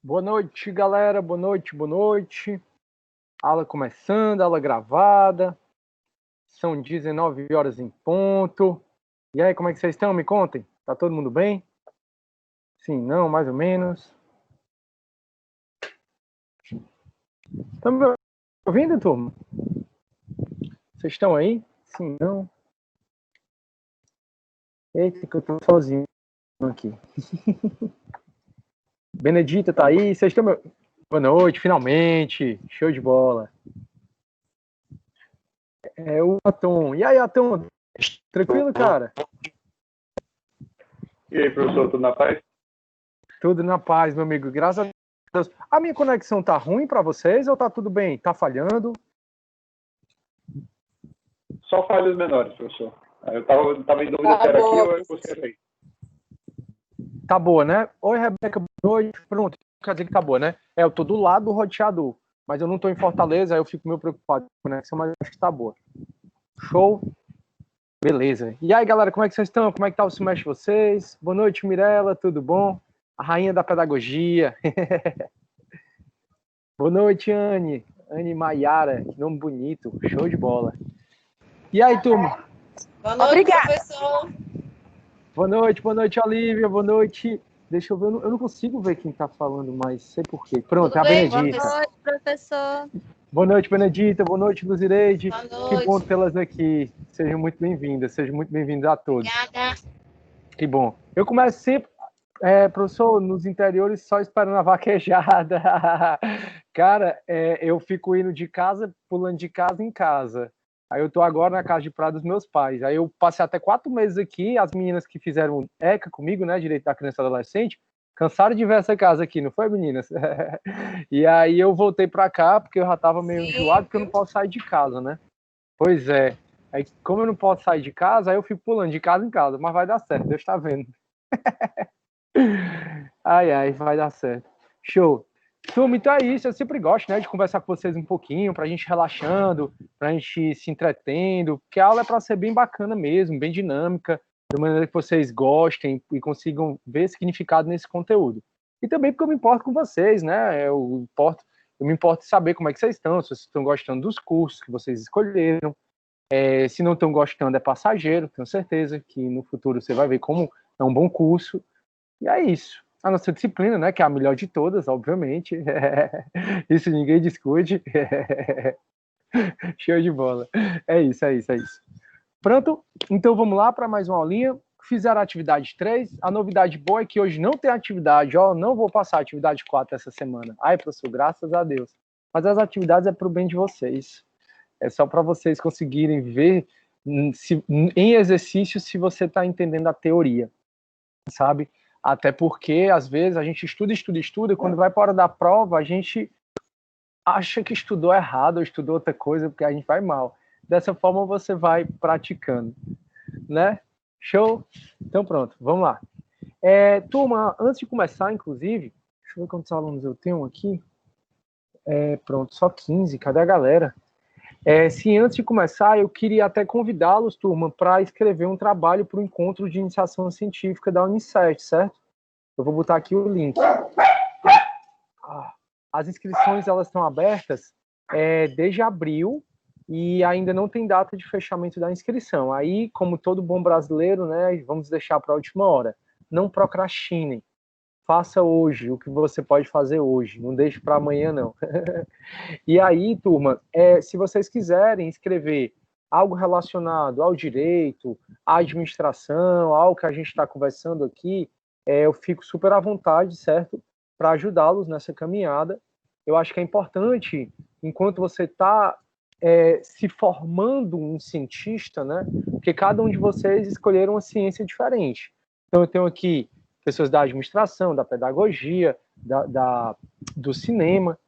Boa noite, galera. Boa noite, boa noite. Aula começando, aula gravada. São 19 horas em ponto. E aí, como é que vocês estão? Me contem. Tá todo mundo bem? Sim, não, mais ou menos. Estão me ouvindo, turma? Vocês estão aí? Sim, não. Eita, que eu tô sozinho aqui. Benedita tá aí? Vocês estão me... Boa noite, finalmente. Show de bola. É o Atom. E aí, Atom? Tranquilo, cara? E aí, professor, tudo na paz? Tudo na paz, meu amigo. Graças a Deus. A minha conexão tá ruim para vocês ou tá tudo bem? Tá falhando? Só falhas menores, professor. Eu tava em dúvida se era aqui ou você era aí. Tá boa, né? Oi, Rebeca, boa noite. Pronto, quer dizer que tá boa, né? Eu tô do lado do roteador, mas eu não tô em Fortaleza, aí eu fico meio preocupado com a conexão, mas acho que tá boa. Show? Beleza. E aí, galera, como é que vocês estão? Como é que tá o semestre de vocês? Boa noite, Mirella, tudo bom? A rainha da pedagogia. Boa noite, Anne. Anne Maiara, que nome bonito. Show de bola. E aí, turma? Boa noite, professor. Boa noite, Olivia. Boa noite. Deixa eu ver, eu não consigo ver quem tá falando, mas sei por quê. Pronto, é a Benedita. Boa noite, professor. Boa noite, Benedita. Boa noite, Luzireide. Boa noite. Que bom tê-las aqui. Sejam muito bem-vindas. Sejam muito bem-vindos a todos. Obrigada. Que bom. Eu começo sempre, professor, nos interiores só esperando a vaquejada. Cara, eu fico indo de casa, pulando de casa em casa. Aí eu tô agora na casa de praia dos meus pais. Aí eu passei até 4 meses aqui, as meninas que fizeram ECA comigo, né, Direito da Criança e Adolescente, cansaram de ver essa casa aqui, não foi, meninas? E aí eu voltei pra cá, porque eu já tava meio enjoado, porque eu não posso sair de casa, né? Pois é. Aí, como eu não posso sair de casa, aí eu fico pulando de casa em casa, mas vai dar certo, Deus tá vendo. Ai, vai dar certo. Show. Turma, então é isso, eu sempre gosto, né, de conversar com vocês um pouquinho, pra gente relaxando, pra gente se entretendo, porque a aula é pra ser bem bacana mesmo, bem dinâmica, de maneira que vocês gostem e consigam ver significado nesse conteúdo. E também porque eu me importo com vocês, né, eu me importo em saber como é que vocês estão, se vocês estão gostando dos cursos que vocês escolheram, se não estão gostando é passageiro, tenho certeza que no futuro você vai ver como é um bom curso, e é isso. A nossa disciplina, né, que é a melhor de todas, obviamente. Isso ninguém discute. Show de bola. É isso. Pronto? Então vamos lá para mais uma aulinha. Fizeram a atividade 3. A novidade boa é que hoje não tem atividade. Ó, não vou passar a atividade 4 essa semana. Ai, professor, graças a Deus. Mas as atividades é para o bem de vocês. É só para vocês conseguirem ver em exercício se você está entendendo a teoria, sabe? Até porque, às vezes, a gente estuda, e quando vai para a hora da prova, a gente acha que estudou errado ou estudou outra coisa, porque a gente vai mal. Dessa forma, você vai praticando, né? Show? Então, pronto, vamos lá. Turma, antes de começar, inclusive, deixa eu ver quantos alunos eu tenho aqui. Pronto, só 15, cadê a galera? Se antes de começar, eu queria até convidá-los, turma, para escrever um trabalho para o encontro de iniciação científica da Unicef, certo? Eu vou botar aqui o link. As inscrições elas estão abertas desde abril e ainda não tem data de fechamento da inscrição. Aí, como todo bom brasileiro, né, vamos deixar para a última hora. Não procrastinem. Faça hoje o que você pode fazer hoje. Não deixe para amanhã, não. E aí, turma, se vocês quiserem escrever algo relacionado ao direito, à administração, ao que a gente está conversando aqui, eu fico super à vontade, certo? Para ajudá-los nessa caminhada. Eu acho que é importante, enquanto você está se formando um cientista, né? Porque cada um de vocês escolheram uma ciência diferente. Então, eu tenho aqui pessoas da administração, da pedagogia, do cinema,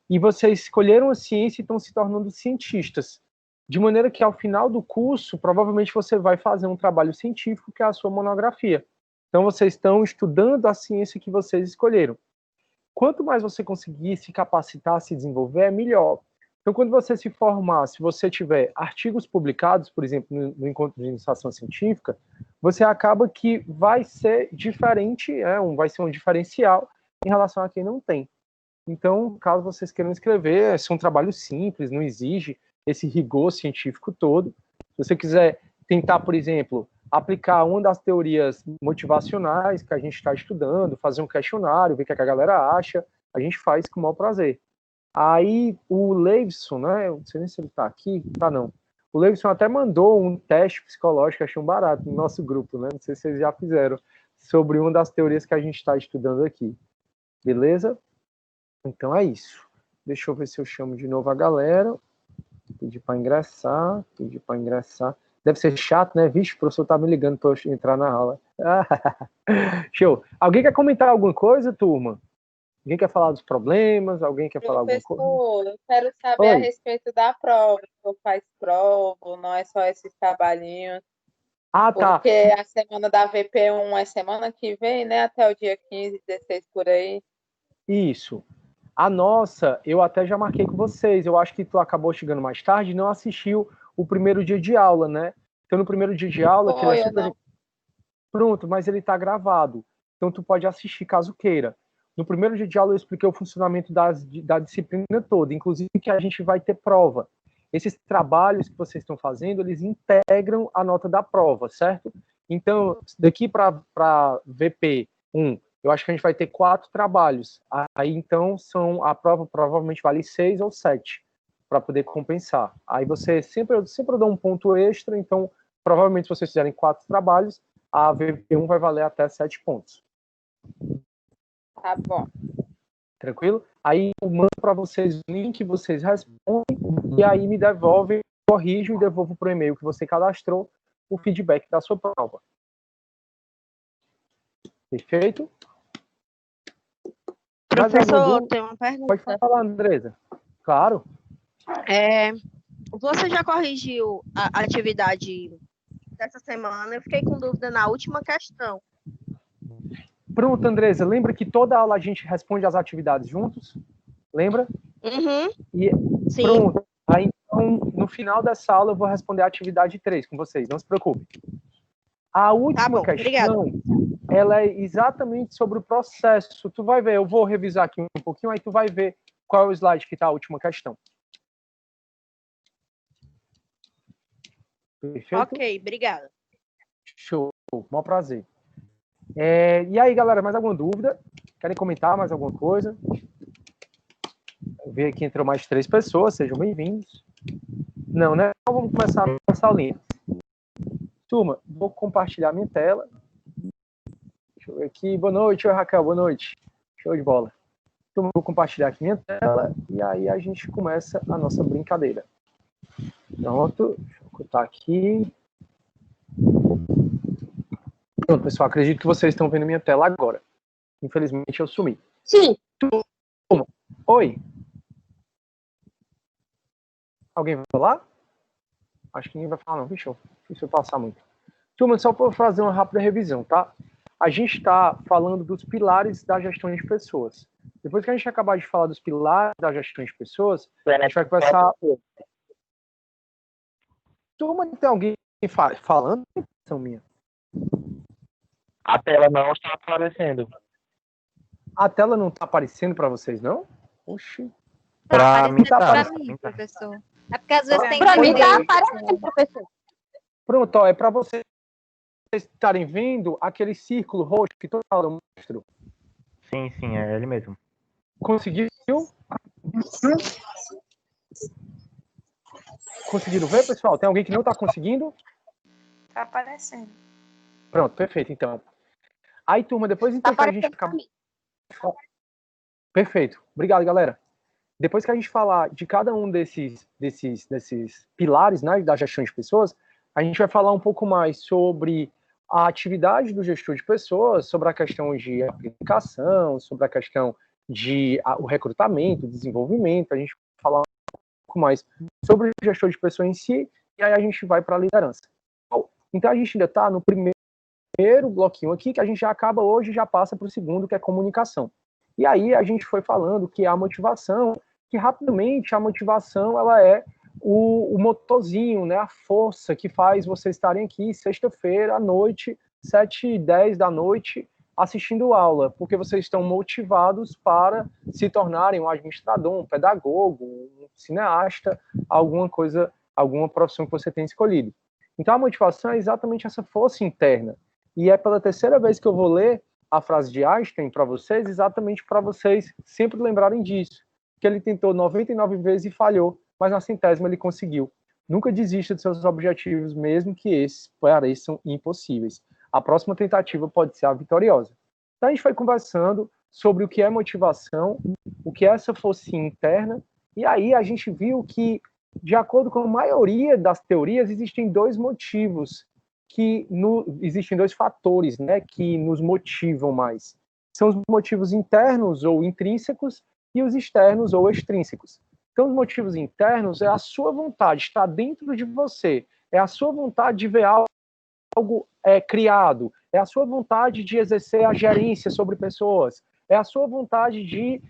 e vocês escolheram a ciência e estão se tornando cientistas. De maneira que, ao final do curso, provavelmente você vai fazer um trabalho científico, que é a sua monografia. Então, vocês estão estudando a ciência que vocês escolheram. Quanto mais você conseguir se capacitar, se desenvolver, é melhor. Então, quando você se formar, se você tiver artigos publicados, por exemplo, no encontro de iniciação científica, você acaba que vai ser diferente, vai ser um diferencial em relação a quem não tem. Então, caso vocês queiram escrever, é um trabalho simples, não exige esse rigor científico todo. Se você quiser tentar, por exemplo, aplicar uma das teorias motivacionais que a gente está estudando, fazer um questionário, ver o que a galera acha, a gente faz com o maior prazer. Aí o Leivson, né? Eu não sei nem se ele está aqui, tá não. O Leivson até mandou um teste psicológico, achei um barato no nosso grupo, né? Não sei se vocês já fizeram, sobre uma das teorias que a gente está estudando aqui. Beleza? Então é isso. Deixa eu ver se eu chamo de novo a galera. Pedir para ingressar. Deve ser chato, né? Vixe, o professor tá me ligando para eu entrar na aula. Show. Alguém quer comentar alguma coisa, turma? Alguém quer falar dos problemas? Alguém quer falar alguma coisa? Professor, eu quero saber a respeito da prova. Se faz prova, não é só esses trabalhinhos. Ah, tá. Porque a semana da VP1 é semana que vem, né? Até o dia 15, 16 por aí. Isso. A nossa, eu até já marquei com vocês. Eu acho que tu acabou chegando mais tarde e não assistiu o primeiro dia de aula, né? Então, no primeiro dia de aula, que ele é super... Pronto, mas ele tá gravado. Então, tu pode assistir caso queira. No primeiro dia de aula, eu expliquei o funcionamento da disciplina toda, inclusive que a gente vai ter prova. Esses trabalhos que vocês estão fazendo, eles integram a nota da prova, certo? Então, daqui para VP1, eu acho que a gente vai ter 4 trabalhos. Aí, então, a prova provavelmente vale 6 ou 7, para poder compensar. Aí você sempre dá um ponto extra, então, provavelmente, se vocês fizerem 4 trabalhos, a VP1 vai valer até 7 pontos. Tá bom. Tranquilo? Aí eu mando para vocês o link, vocês respondem, e aí me devolvem, corrijo e devolvo para o e-mail que você cadastrou o feedback da sua prova. Perfeito? Professor, tem uma pergunta. Pode falar, Andresa. Claro. Você já corrigiu a atividade dessa semana? Eu fiquei com dúvida na última questão. Pronto, Andresa. Lembra que toda aula a gente responde as atividades juntos? Lembra? Uhum. Sim. Pronto. Aí, então, no final dessa aula, eu vou responder a atividade 3 com vocês. Não se preocupe. A última questão, ela é exatamente sobre o processo. Tu vai ver, eu vou revisar aqui um pouquinho, aí tu vai ver qual é o slide que está a última questão. Perfeito? Ok, obrigada. Show, maior prazer. E aí, galera, mais alguma dúvida? Querem comentar mais alguma coisa? Eu vi aqui entrou mais 3 pessoas, sejam bem-vindos. Não, né? Então vamos começar a nossa aulinha. Turma, vou compartilhar minha tela. Deixa eu ver aqui. Boa noite, oi Raquel, boa noite. Show de bola. Turma, vou compartilhar aqui minha tela e aí a gente começa a nossa brincadeira. Pronto, deixa eu botar aqui. Pronto, pessoal, acredito que vocês estão vendo minha tela agora. Infelizmente eu sumi. Sim. Turma, oi. Alguém vai falar? Acho que ninguém vai falar não, deixa eu passar muito. Turma, só para fazer uma rápida revisão, tá? A gente está falando dos pilares da gestão de pessoas. Depois que a gente acabar de falar dos pilares da gestão de pessoas, a gente vai começar... Turma, tem alguém falando? São minha. A tela não está aparecendo. A tela não está aparecendo para vocês, não? Oxi. Para mim tá aparecendo, professor. É porque às vezes tem que... Para mim tá aparecendo, professor. Pronto, ó, é para vocês estarem vendo aquele círculo roxo que toda hora eu mostro. Sim, é ele mesmo. Conseguiu? Conseguiram ver, pessoal? Tem alguém que não está conseguindo? Tá aparecendo. Pronto, perfeito, então. Aí, turma, depois então que a gente ficar... Perfeito. Obrigado, galera. Depois que a gente falar de cada um desses pilares, né, da gestão de pessoas, a gente vai falar um pouco mais sobre a atividade do gestor de pessoas, sobre a questão de aplicação, sobre a questão de o recrutamento, o desenvolvimento, a gente vai falar um pouco mais sobre o gestor de pessoas em si, e aí a gente vai para a liderança. Então a gente ainda está no primeiro bloquinho aqui, que a gente já acaba hoje e já passa para o segundo, que é comunicação. E aí a gente foi falando que a motivação, que rapidamente a motivação ela é o motorzinho, né, a força que faz vocês estarem aqui sexta-feira à noite, 7h10 da noite, assistindo aula, porque vocês estão motivados para se tornarem um administrador, um pedagogo, um cineasta, alguma coisa, alguma profissão que você tenha escolhido. Então, a motivação é exatamente essa força interna. E é pela terceira vez que eu vou ler a frase de Einstein para vocês, exatamente para vocês sempre lembrarem disso, que ele tentou 99 vezes e falhou, mas na 100ª ele conseguiu. Nunca desista de seus objetivos, mesmo que esses pareçam impossíveis. A próxima tentativa pode ser a vitoriosa. Então, a gente foi conversando sobre o que é motivação, o que é essa força interna, e aí a gente viu que, de acordo com a maioria das teorias, existem dois motivos, existem dois fatores, né, que nos motivam mais. São os motivos internos ou intrínsecos e os externos ou extrínsecos. Então, os motivos internos é a sua vontade, está dentro de você, é a sua vontade de ver algo criado, é a sua vontade de exercer a gerência sobre pessoas, é a sua vontade de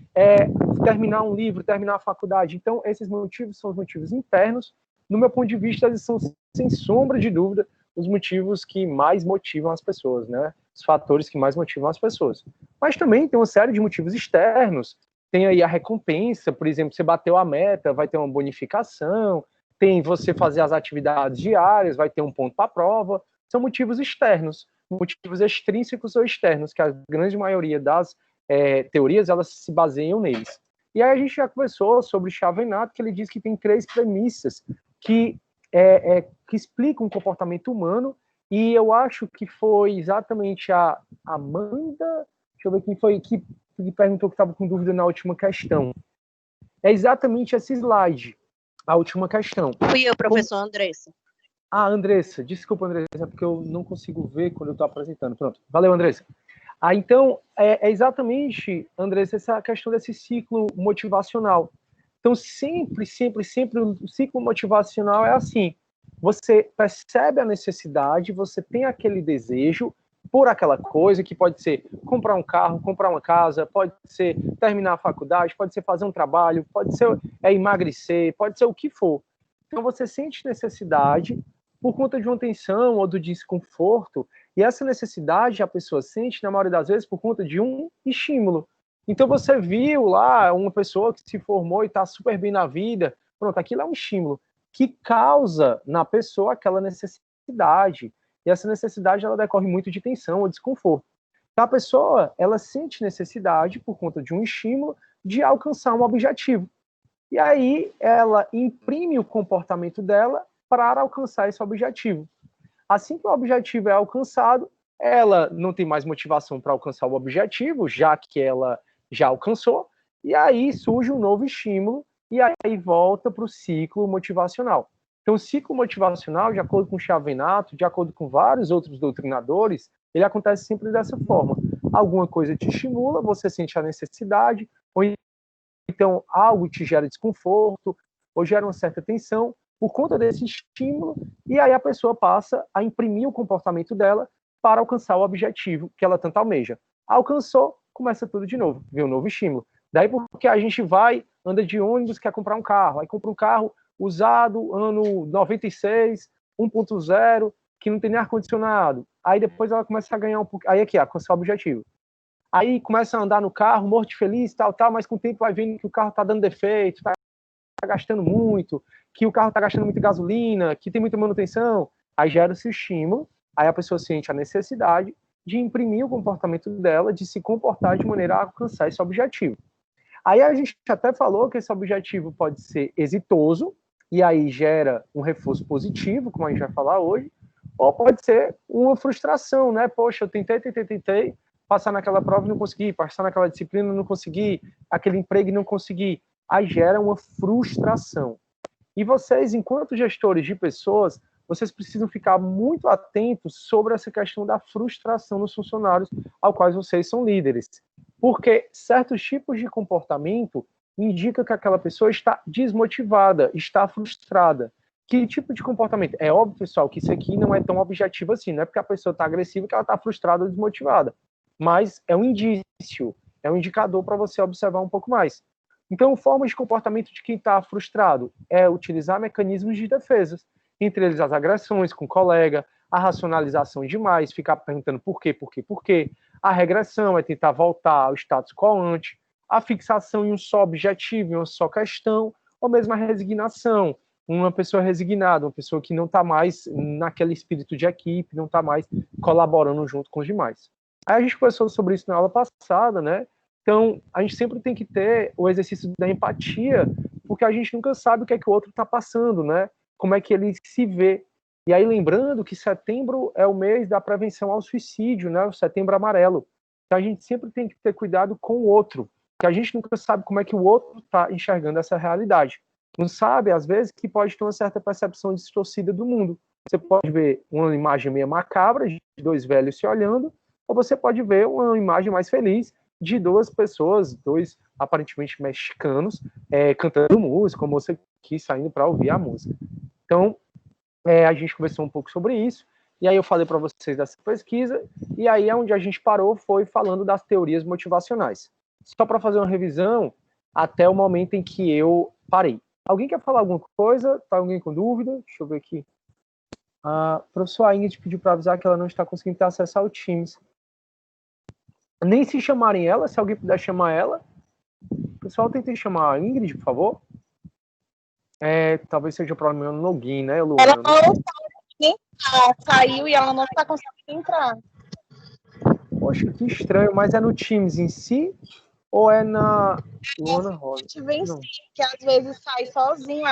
terminar um livro, terminar a faculdade. Então, esses motivos são os motivos internos. No meu ponto de vista, eles são, sem sombra de dúvida, os motivos que mais motivam as pessoas, né? Os fatores que mais motivam as pessoas. Mas também tem uma série de motivos externos. Tem aí a recompensa, por exemplo, você bateu a meta, vai ter uma bonificação, tem você fazer as atividades diárias, vai ter um ponto para a prova. São motivos externos, motivos extrínsecos ou externos, que a grande maioria das teorias, elas se baseiam neles. E aí a gente já conversou sobre Chavenato, que ele diz que tem 3 premissas que explicam o comportamento humano, e eu acho que foi exatamente a Amanda, deixa eu ver quem foi, que perguntou que estava com dúvida na última questão. É exatamente esse slide, a última questão. Fui eu, professor Andressa. Andressa, desculpa, Andressa, porque eu não consigo ver quando eu estou apresentando. Pronto, valeu, Andressa. Então, é exatamente, Andressa, essa questão desse ciclo motivacional. Então, sempre o ciclo motivacional é assim. Você percebe a necessidade, você tem aquele desejo por aquela coisa, que pode ser comprar um carro, comprar uma casa, pode ser terminar a faculdade, pode ser fazer um trabalho, pode ser emagrecer, pode ser o que for. Então, você sente necessidade por conta de uma tensão ou do desconforto, e essa necessidade a pessoa sente, na maioria das vezes, por conta de um estímulo. Então, você viu lá uma pessoa que se formou e está super bem na vida, pronto, aquilo é um estímulo que causa na pessoa aquela necessidade, e essa necessidade ela decorre muito de tensão ou desconforto. Então, a pessoa ela sente necessidade, por conta de um estímulo, de alcançar um objetivo. E aí ela imprime o comportamento dela para alcançar esse objetivo. Assim que o objetivo é alcançado, ela não tem mais motivação para alcançar o objetivo, já que ela já alcançou, e aí surge um novo estímulo, e aí volta para o ciclo motivacional. Então, o ciclo motivacional, de acordo com Chavenato, de acordo com vários outros doutrinadores, ele acontece sempre dessa forma. Alguma coisa te estimula, você sente a necessidade, ou então algo te gera desconforto, ou gera uma certa tensão, por conta desse estímulo, e aí a pessoa passa a imprimir o comportamento dela para alcançar o objetivo que ela tanto almeja. Alcançou, começa tudo de novo, vem um novo estímulo. Daí porque a gente anda de ônibus, quer comprar um carro, aí compra um carro usado, ano 96, 1.0, que não tem nem ar-condicionado. Aí depois ela começa a ganhar um pouco, aí aqui, alcançar o objetivo. Aí começa a andar no carro, morto de feliz, tal, mas com o tempo vai vendo que o carro está dando defeito, está gastando muito, que o carro está gastando muita gasolina, que tem muita manutenção. Aí gera-se o estímulo, aí a pessoa sente a necessidade de imprimir o comportamento dela, de se comportar de maneira a alcançar esse objetivo. Aí a gente até falou que esse objetivo pode ser exitoso, e aí gera um reforço positivo, como a gente vai falar hoje, ou pode ser uma frustração, né? Poxa, eu tentei, passar naquela prova e não consegui, passar naquela disciplina e não consegui, aquele emprego e não consegui. Aí gera uma frustração. E vocês, enquanto gestores de pessoas, vocês precisam ficar muito atentos sobre essa questão da frustração nos funcionários ao quais vocês são líderes. Porque certos tipos de comportamento indicam que aquela pessoa está desmotivada, está frustrada. Que tipo de comportamento? É óbvio, pessoal, que isso aqui não é tão objetivo assim, não é porque a pessoa está agressiva que ela está frustrada ou desmotivada. Mas é um indício, é um indicador para você observar um pouco mais. Então, formas de comportamento de quem está frustrado é utilizar mecanismos de defesa, entre eles as agressões com o colega, a racionalização demais, ficar perguntando por quê, A regressão é tentar voltar ao status quo ante, a fixação em um só objetivo, em uma só questão, ou mesmo a resignação, uma pessoa resignada, uma pessoa que não está mais naquele espírito de equipe, não está mais colaborando junto com os demais. Aí a gente conversou sobre isso na aula passada, né? Então, a gente sempre tem que ter o exercício da empatia, porque a gente nunca sabe o que é que o outro está passando, né? Como é que ele se vê. E aí, lembrando que setembro é o mês da prevenção ao suicídio, né? O setembro amarelo. Então, a gente sempre tem que ter cuidado com o outro, porque a gente nunca sabe como é que o outro está enxergando essa realidade. Não sabe, às vezes, que pode ter uma certa percepção distorcida do mundo. Você pode ver uma imagem meio macabra, de dois velhos se olhando, ou você pode ver uma imagem mais feliz de duas pessoas, dois aparentemente mexicanos, cantando música, como você quis, saindo para ouvir a música. Então, a gente conversou um pouco sobre isso, e aí eu falei para vocês dessa pesquisa, e aí onde a gente parou foi falando das teorias motivacionais. Só para fazer uma revisão, até o momento em que eu parei. Alguém quer falar alguma coisa? Tá alguém com dúvida? Deixa eu ver aqui. A professora Ingrid pediu para avisar que ela não está conseguindo ter acesso ao Teams. Nem se chamarem ela, se alguém puder chamar ela. Pessoal, tentem chamar a Ingrid, por favor. Talvez seja um problema no login, né, Luana? Ela não saiu e ela não está conseguindo entrar. Poxa, que estranho, mas é no Teams em si ou é na Luana Rosa? A gente vence, que às vezes sai sozinho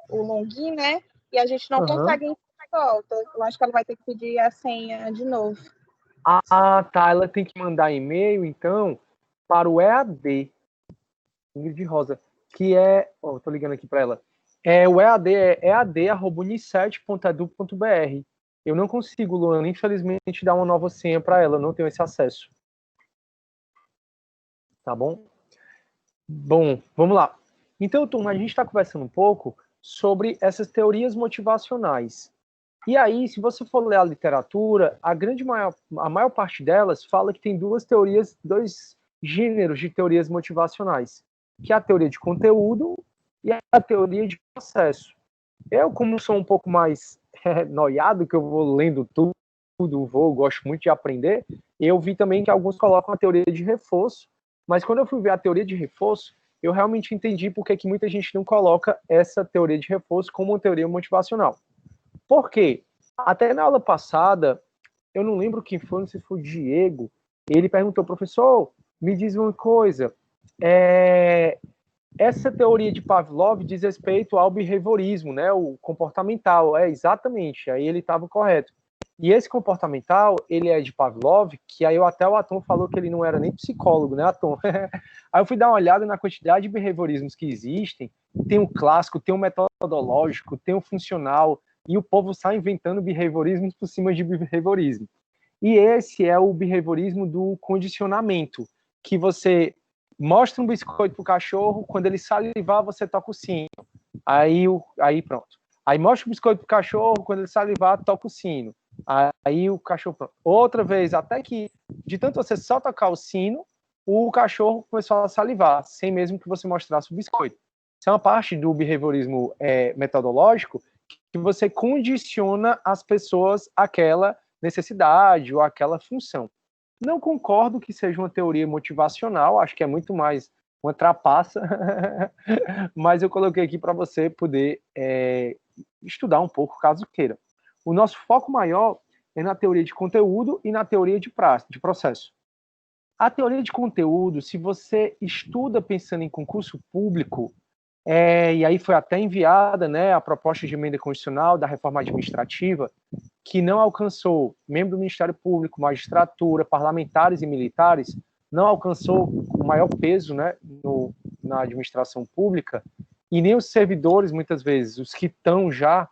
o login, né? E a gente não consegue entrar de volta. Eu acho que ela vai ter que pedir a senha de novo. Ah, tá. Ela tem que mandar e-mail, então, para o EAD. Ingrid Rosa, que é... Ó, tô ligando aqui para ela. O EAD é ead@unicef.edu.br. Eu não consigo, Luana, infelizmente, dar uma nova senha para ela. Não tenho esse acesso. Tá bom? Bom, vamos lá. Então, turma, a gente está conversando um pouco sobre essas teorias motivacionais. E aí, se você for ler a literatura, a maior parte delas fala que tem dois gêneros de teorias motivacionais, que é a teoria de conteúdo e a teoria de processo. Eu, como sou um pouco mais noiado, que eu vou lendo tudo, gosto muito de aprender, eu vi também que alguns colocam a teoria de reforço, mas quando eu fui ver a teoria de reforço, eu realmente entendi por que muita gente não coloca essa teoria de reforço como uma teoria motivacional. Por quê? Até na aula passada, eu não lembro quem foi, não sei se foi o Diego, ele perguntou, professor, me diz uma coisa, essa teoria de Pavlov diz respeito ao behaviorismo, né, o comportamental, exatamente, aí ele estava correto. E esse comportamental, ele é de Pavlov, que aí até o Atom falou que ele não era nem psicólogo, né, Atom? Aí eu fui dar uma olhada na quantidade de behaviorismos que existem, tem o clássico, tem o metodológico, tem o funcional, e o povo sai inventando behaviorismos por cima de behaviorismo. E esse é o behaviorismo do condicionamento, que você mostra um biscoito pro cachorro, quando ele salivar, você toca o sino. Aí pronto. Aí mostra o biscoito pro cachorro, quando ele salivar, toca o sino. Aí o cachorro pronto. Outra vez, até que de tanto você só tocar o sino, o cachorro começou a salivar, sem mesmo que você mostrasse o biscoito. Isso é uma parte do behaviorismo metodológico, que você condiciona as pessoas àquela necessidade ou àquela função. Não concordo que seja uma teoria motivacional, acho que é muito mais uma trapaça, mas eu coloquei aqui para você poder estudar um pouco, caso queira. O nosso foco maior é na teoria de conteúdo e na teoria de processo. A teoria de conteúdo, se você estuda pensando em concurso público, e aí foi até enviada, né, a proposta de emenda constitucional da reforma administrativa, que não alcançou membro do Ministério Público, magistratura, parlamentares e militares, não alcançou o maior peso, né, na administração pública, e nem os servidores, muitas vezes, os que estão já,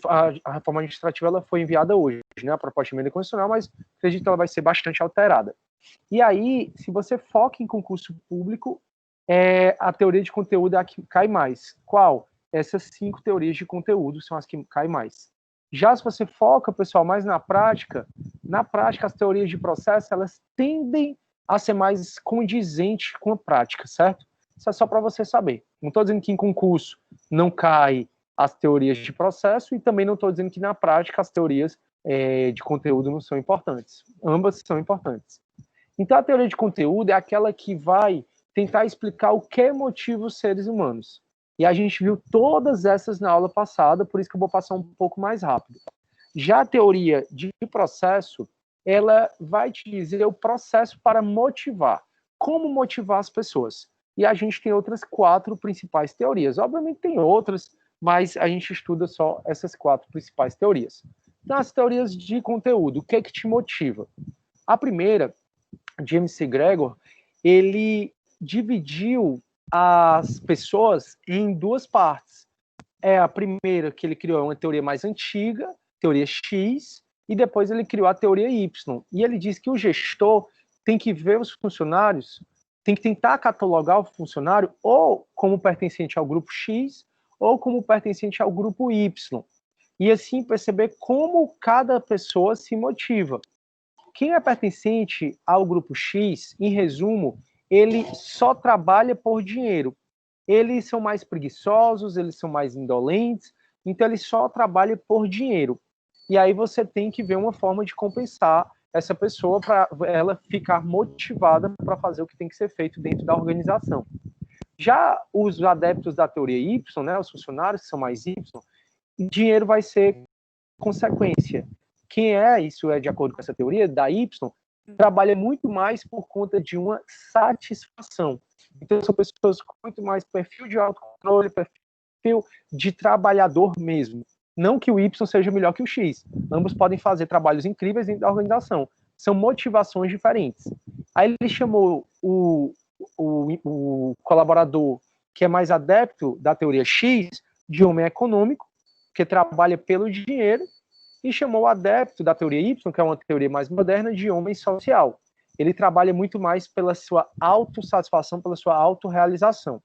a reforma administrativa ela foi enviada hoje, né, a proposta de emenda constitucional, mas acredito que ela vai ser bastante alterada. E aí, se você foca em concurso público, a teoria de conteúdo é a que cai mais. Qual? Essas 5 teorias de conteúdo são as que caem mais. Já se você foca, pessoal, mais na prática as teorias de processo, elas tendem a ser mais condizentes com a prática, certo? Isso é só para você saber. Não estou dizendo que em concurso não cai as teorias de processo e também não estou dizendo que na prática as teorias de conteúdo não são importantes. Ambas são importantes. Então, a teoria de conteúdo é aquela que vai tentar explicar o que motiva os seres humanos. E a gente viu todas essas na aula passada, por isso que eu vou passar um pouco mais rápido. Já a teoria de processo, ela vai te dizer o processo para motivar. Como motivar as pessoas. E a gente tem outras 4 principais teorias. Obviamente tem outras, mas a gente estuda só essas 4 principais teorias. Então, as teorias de conteúdo, o que é que te motiva? A primeira, James C. Gregor, ele dividiu as pessoas em 2 partes. A primeira que ele criou é uma teoria mais antiga, teoria X, e depois ele criou a teoria Y. E ele diz que o gestor tem que ver os funcionários, tem que tentar catalogar o funcionário ou como pertencente ao grupo X ou como pertencente ao grupo Y. E assim perceber como cada pessoa se motiva. Quem é pertencente ao grupo X, em resumo, ele só trabalha por dinheiro. Eles são mais preguiçosos, eles são mais indolentes, então eles só trabalham por dinheiro. E aí você tem que ver uma forma de compensar essa pessoa para ela ficar motivada para fazer o que tem que ser feito dentro da organização. Já os adeptos da teoria Y, né, os funcionários que são mais Y, dinheiro vai ser consequência. Quem isso é de acordo com essa teoria, da Y, trabalha muito mais por conta de uma satisfação. Então, são pessoas com muito mais perfil de autocontrole, perfil de trabalhador mesmo. Não que o Y seja melhor que o X. Ambos podem fazer trabalhos incríveis dentro da organização. São motivações diferentes. Aí ele chamou o colaborador que é mais adepto da teoria X de homem econômico, que trabalha pelo dinheiro, e chamou o adepto da teoria Y, que é uma teoria mais moderna, de homem social. Ele trabalha muito mais pela sua autossatisfação, pela sua autorrealização.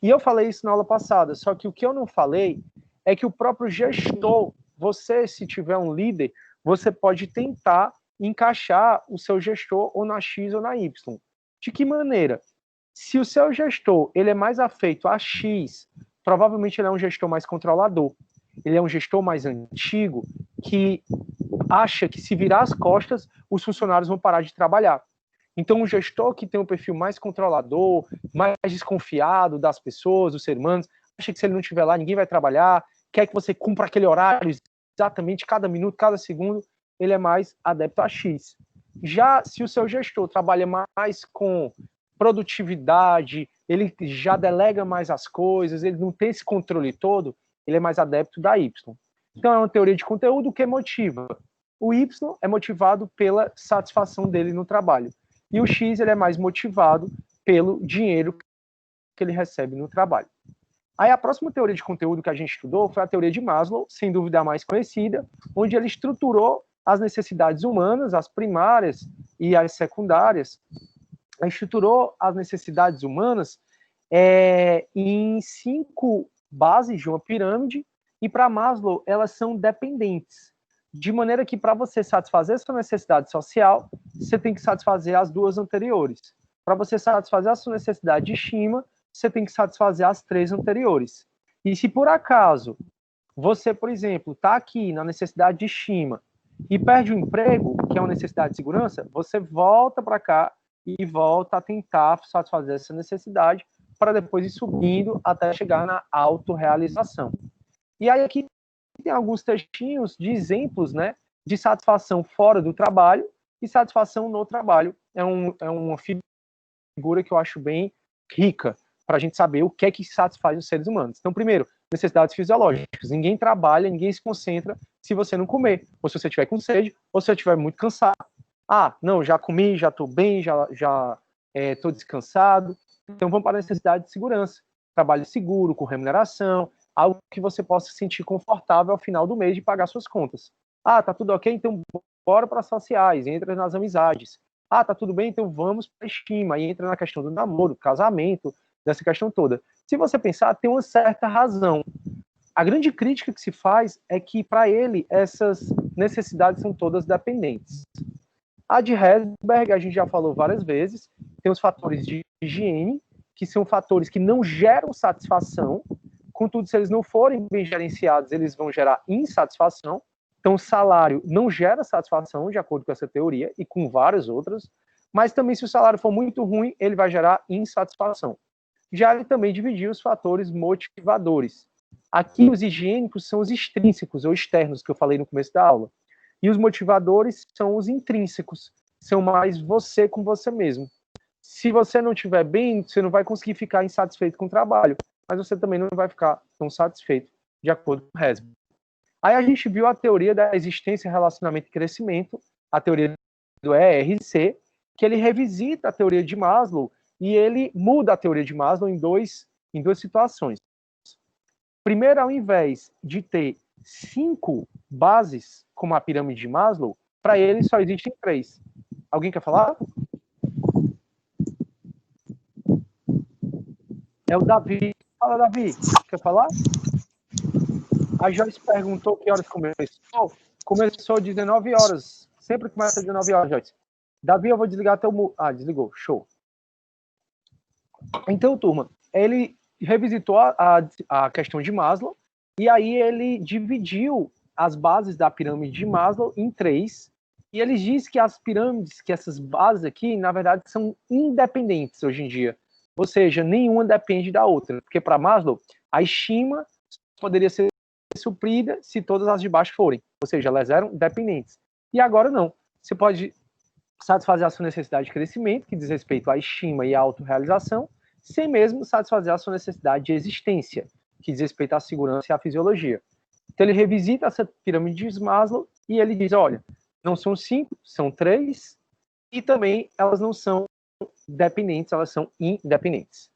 E eu falei isso na aula passada, só que o que eu não falei é que o próprio gestor, você, se tiver um líder, você pode tentar encaixar o seu gestor ou na X ou na Y. De que maneira? Se o seu gestor ele é mais afeito a X, provavelmente ele é um gestor mais controlador. Ele é um gestor mais antigo que acha que se virar as costas, os funcionários vão parar de trabalhar. Então, um gestor que tem um perfil mais controlador, mais desconfiado das pessoas, dos seres humanos, acha que se ele não estiver lá, ninguém vai trabalhar, quer que você cumpra aquele horário exatamente, cada minuto, cada segundo, ele é mais adepto a X. Já se o seu gestor trabalha mais com produtividade, ele já delega mais as coisas, ele não tem esse controle todo, ele é mais adepto da Y. Então, é uma teoria de conteúdo que motiva. O Y é motivado pela satisfação dele no trabalho. E o X ele é mais motivado pelo dinheiro que ele recebe no trabalho. Aí, a próxima teoria de conteúdo que a gente estudou foi a teoria de Maslow, sem dúvida a mais conhecida, onde ele estruturou as necessidades humanas, as primárias e as secundárias. Ele estruturou as necessidades humanas em 5 bases de uma pirâmide, e para Maslow elas são dependentes, de maneira que para você satisfazer a sua necessidade social, você tem que satisfazer as 2 anteriores. Para você satisfazer a sua necessidade de estima, você tem que satisfazer as 3 anteriores. E se por acaso você, por exemplo, está aqui na necessidade de estima e perde o emprego, que é uma necessidade de segurança, você volta para cá e volta a tentar satisfazer essa necessidade para depois ir subindo até chegar na autorrealização. E aí aqui tem alguns textinhos de exemplos, né, de satisfação fora do trabalho e satisfação no trabalho. É uma figura que eu acho bem rica para a gente saber o que é que satisfaz os seres humanos. Então, primeiro, necessidades fisiológicas. Ninguém trabalha, ninguém se concentra se você não comer, ou se você estiver com sede, ou se você estiver muito cansado. Ah, não, já comi, já estou bem, já estou descansado. Então, vamos para a necessidade de segurança. Trabalho seguro, com remuneração, algo que você possa se sentir confortável ao final do mês de pagar suas contas. Ah, tá tudo ok? Então, bora para as sociais, entra nas amizades. Ah, tá tudo bem? Então, vamos para a estima. Aí entra na questão do namoro, do casamento, dessa questão toda. Se você pensar, tem uma certa razão. A grande crítica que se faz é que, para ele, essas necessidades são todas dependentes. A de Herzberg, a gente já falou várias vezes, tem os fatores de higiene, que são fatores que não geram satisfação, contudo, se eles não forem bem gerenciados, eles vão gerar insatisfação. Então, o salário não gera satisfação, de acordo com essa teoria, e com várias outras, mas também, se o salário for muito ruim, ele vai gerar insatisfação. Já ele também dividiu os fatores motivadores. Aqui, os higiênicos são os extrínsecos, ou externos, que eu falei no começo da aula. E os motivadores são os intrínsecos, são mais você com você mesmo. Se você não estiver bem, você não vai conseguir ficar insatisfeito com o trabalho, mas você também não vai ficar tão satisfeito, de acordo com o Hesburn. Aí a gente viu a teoria da existência, relacionamento e crescimento, a teoria do ERC, que ele revisita a teoria de Maslow e ele muda a teoria de Maslow em duas situações. Primeiro, ao invés de ter 5 bases, como a pirâmide de Maslow, para ele só existem 3. Alguém quer falar? É o Davi. Fala, Davi. Quer falar? A Joyce perguntou que horas começou. Começou 19 horas. Sempre começa às 19 horas, Joyce. Davi, eu vou desligar teu... Ah, desligou. Show. Então, turma, ele revisitou a questão de Maslow e aí ele dividiu as bases da pirâmide de Maslow em 3. E ele diz que as pirâmides, que essas bases aqui, na verdade, são independentes hoje em dia. Ou seja, nenhuma depende da outra. Porque para Maslow, a estima poderia ser suprida se todas as de baixo forem. Ou seja, elas eram dependentes. E agora não. Você pode satisfazer a sua necessidade de crescimento, que diz respeito à estima e à autorrealização, sem mesmo satisfazer a sua necessidade de existência, que diz respeito à segurança e à fisiologia. Então ele revisita essa pirâmide de Maslow e ele diz, olha, não são 5, são 3, e também elas não são dependentes, elas são independentes.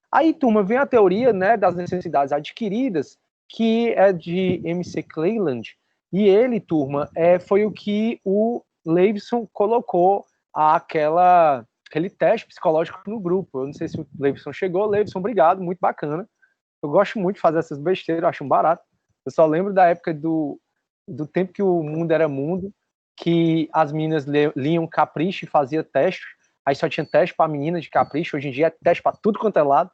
Aí, turma, vem a teoria, né, das necessidades adquiridas, que é de M.C. Cleland, e ele, turma, foi o que o Levinson colocou aquele teste psicológico no grupo. Eu não sei se o Levinson chegou. Levinson, obrigado, muito bacana. Eu gosto muito de fazer essas besteiras, eu acho um barato. Eu só lembro da época do tempo que o mundo era mundo, que as meninas liam Capricho e faziam teste. Aí só tinha teste para menina de Capricho. Hoje em dia é teste para tudo quanto é lado.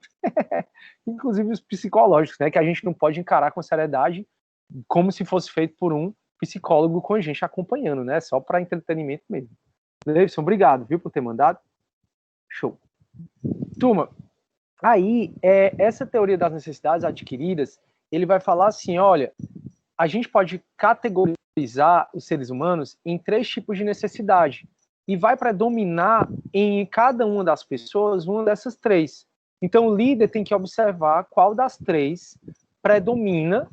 Inclusive os psicológicos, né? Que a gente não pode encarar com seriedade como se fosse feito por um psicólogo com a gente acompanhando, né? Só para entretenimento mesmo. Leivson, obrigado, viu, por ter mandado. Show. Turma, aí, essa teoria das necessidades adquiridas, ele vai falar assim, olha, a gente pode categorizar os seres humanos em 3 tipos de necessidade e vai predominar em cada uma das pessoas uma dessas 3. Então, o líder tem que observar qual das 3 predomina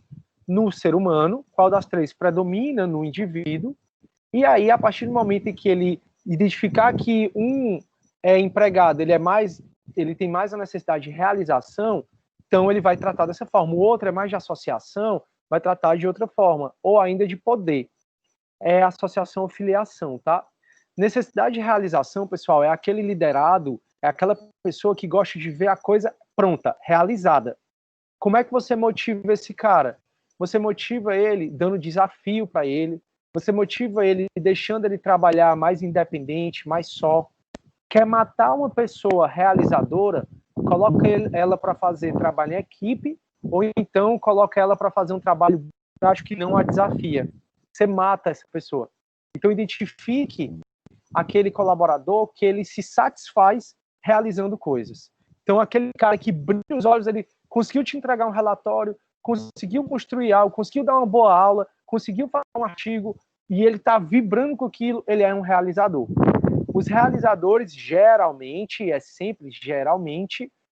no ser humano, qual das 3 predomina no indivíduo, e aí, a partir do momento em que ele identificar que um empregado, ele tem mais a necessidade de realização, então ele vai tratar dessa forma. O outro é mais de associação, vai tratar de outra forma, ou ainda de poder. É associação ou filiação, tá? Necessidade de realização, pessoal, é aquele liderado, é aquela pessoa que gosta de ver a coisa pronta, realizada. Como é que você motiva esse cara? Você motiva ele dando desafio para ele, você motiva ele deixando ele trabalhar mais independente, mais só. Quer matar uma pessoa realizadora, coloca ela para fazer trabalho em equipe, ou então coloca ela para fazer um trabalho prático que não a desafia. Você mata essa pessoa. Então identifique aquele colaborador que ele se satisfaz realizando coisas. Então aquele cara que brilha os olhos, ele conseguiu te entregar um relatório, conseguiu construir algo, conseguiu dar uma boa aula, conseguiu fazer um artigo, e ele está vibrando com aquilo, ele é um realizador. Os realizadores, geralmente,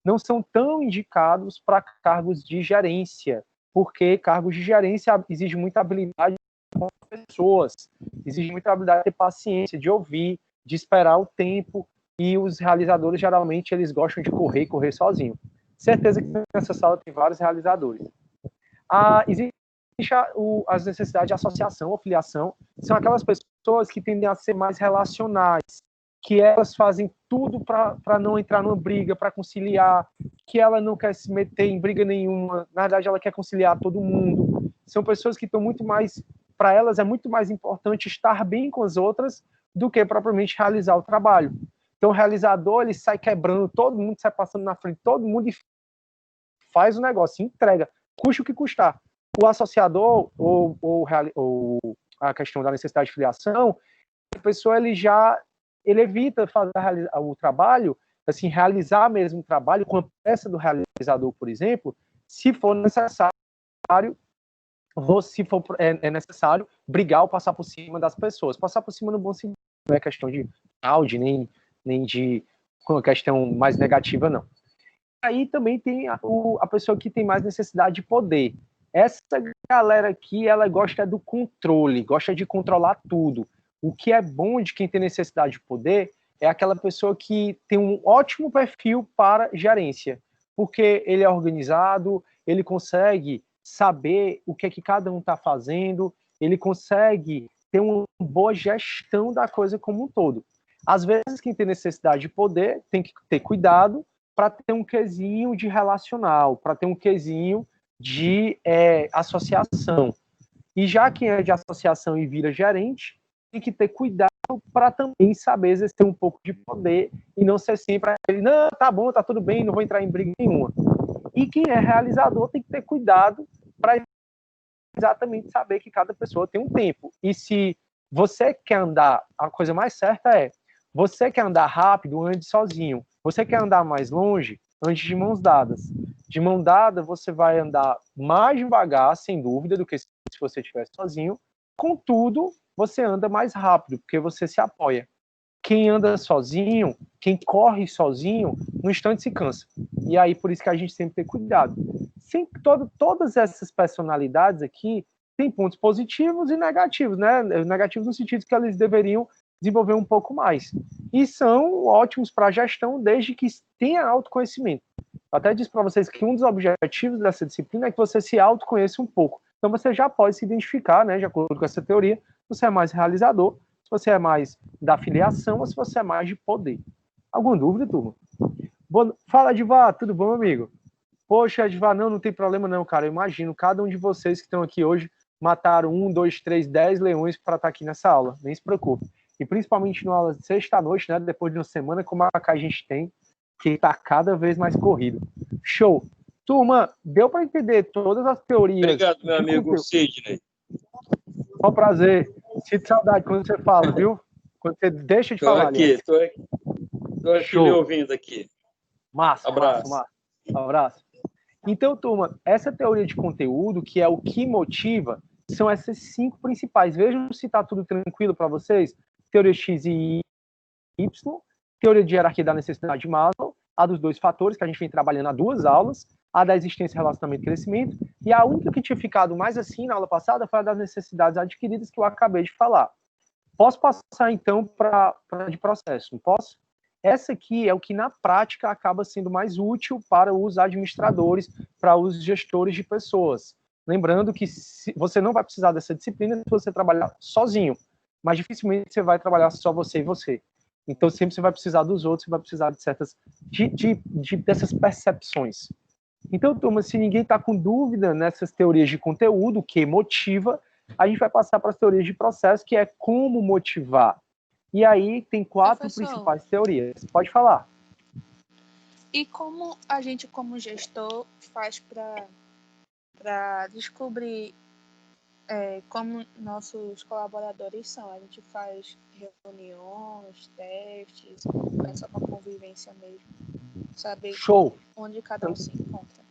não são tão indicados para cargos de gerência, porque cargos de gerência exigem muita habilidade com pessoas, exigem muita habilidade de ter paciência, de ouvir, de esperar o tempo, e os realizadores, geralmente, eles gostam de correr sozinho. Certeza que nessa sala tem vários realizadores. Existe as necessidades de associação ou filiação, são aquelas pessoas que tendem a ser mais relacionais, que elas fazem tudo para não entrar numa briga, para conciliar, que ela não quer se meter em briga nenhuma, na verdade ela quer conciliar todo mundo. São pessoas que estão muito mais, para elas é muito mais importante estar bem com as outras do que propriamente realizar o trabalho. Então o realizador, ele sai quebrando todo mundo, sai passando na frente de todo mundo e faz o negócio, entrega, custe o que custar. O associador, ou a questão da necessidade de filiação, a pessoa ele evita fazer o trabalho, assim, realizar mesmo o trabalho com a peça do realizador, por exemplo, se for necessário, ou se for necessário brigar ou passar por cima das pessoas. Passar por cima no bom sentido, não é questão de fraude, nem de uma questão mais negativa, não. Aí também tem a pessoa que tem mais necessidade de poder. Essa galera aqui, ela gosta do controle, gosta de controlar tudo. O que é bom de quem tem necessidade de poder é aquela pessoa que tem um ótimo perfil para gerência, porque ele é organizado, ele consegue saber o que é que cada um está fazendo, ele consegue ter uma boa gestão da coisa como um todo. Às vezes, quem tem necessidade de poder tem que ter cuidado para ter um quesinho de relacional, para ter um quesinho de associação. E já quem é de associação e vira gerente, tem que ter cuidado para também saber exercer um pouco de poder e não ser sempre ele, não, tá bom, tá tudo bem, não vou entrar em briga nenhuma. E quem é realizador tem que ter cuidado para exatamente saber que cada pessoa tem um tempo. E se você quer andar, a coisa mais certa é, você quer andar rápido, ande sozinho. Você quer andar mais longe, ande de mãos dadas. De mão dada, você vai andar mais devagar, sem dúvida, do que se você estivesse sozinho. Contudo, você anda mais rápido, porque você se apoia. Quem anda sozinho, quem corre sozinho, no instante se cansa. E aí, por isso que a gente sempre tem cuidado. Sempre, todas essas personalidades aqui têm pontos positivos e negativos, né? Negativos no sentido que eles deveriam desenvolver um pouco mais. E são ótimos para a gestão, desde que tenha autoconhecimento. Eu até disse para vocês que um dos objetivos dessa disciplina é que você se autoconheça um pouco. Então você já pode se identificar, né, de acordo com essa teoria, se você é mais realizador, se você é mais da filiação ou se você é mais de poder. Alguma dúvida, turma? Fala, Edvar, tudo bom, amigo? Poxa, Edvar, não tem problema não, cara. Eu imagino, cada um de vocês que estão aqui hoje mataram 1, 2, 3, 10 leões para estar aqui nessa aula. Nem se preocupe. E principalmente na aula de sexta-noite, né, depois de uma semana como a que a gente tem, que está cada vez mais corrido. Show! Turma, deu para entender todas as teorias. Obrigado, meu amigo Sidney. É um prazer. Sinto saudade quando você fala, viu? Quando você deixa de falar. Estou aqui lhe ouvindo aqui. Massa, abraço. Massa. Abraço. Então, turma, essa teoria de conteúdo, que é o que motiva, são essas 5 principais. Vejam se está tudo tranquilo para vocês. Teoria X e Y, teoria de hierarquia da necessidade de Maslow, a dos 2 fatores, que a gente vem trabalhando há 2 aulas, a da existência, relacionamento e crescimento, e a única que tinha ficado mais assim na aula passada foi a das necessidades adquiridas, que eu acabei de falar. Posso passar, então, para de processo, não posso? Essa aqui é o que, na prática, acaba sendo mais útil para os administradores, para os gestores de pessoas. Lembrando que você não vai precisar dessa disciplina se você trabalhar sozinho, mas dificilmente você vai trabalhar só você e você. Então, sempre você vai precisar dos outros, você vai precisar de certas dessas percepções. Então, turma, se ninguém está com dúvida nessas teorias de conteúdo, que motiva, a gente vai passar para as teorias de processo, que é como motivar. E aí tem 4 principais teorias. Pode falar. E como a gente, como gestor, faz para descobrir como nossos colaboradores são? A gente faz reuniões, testes, é só para convivência mesmo. Saber onde cada um se encontra.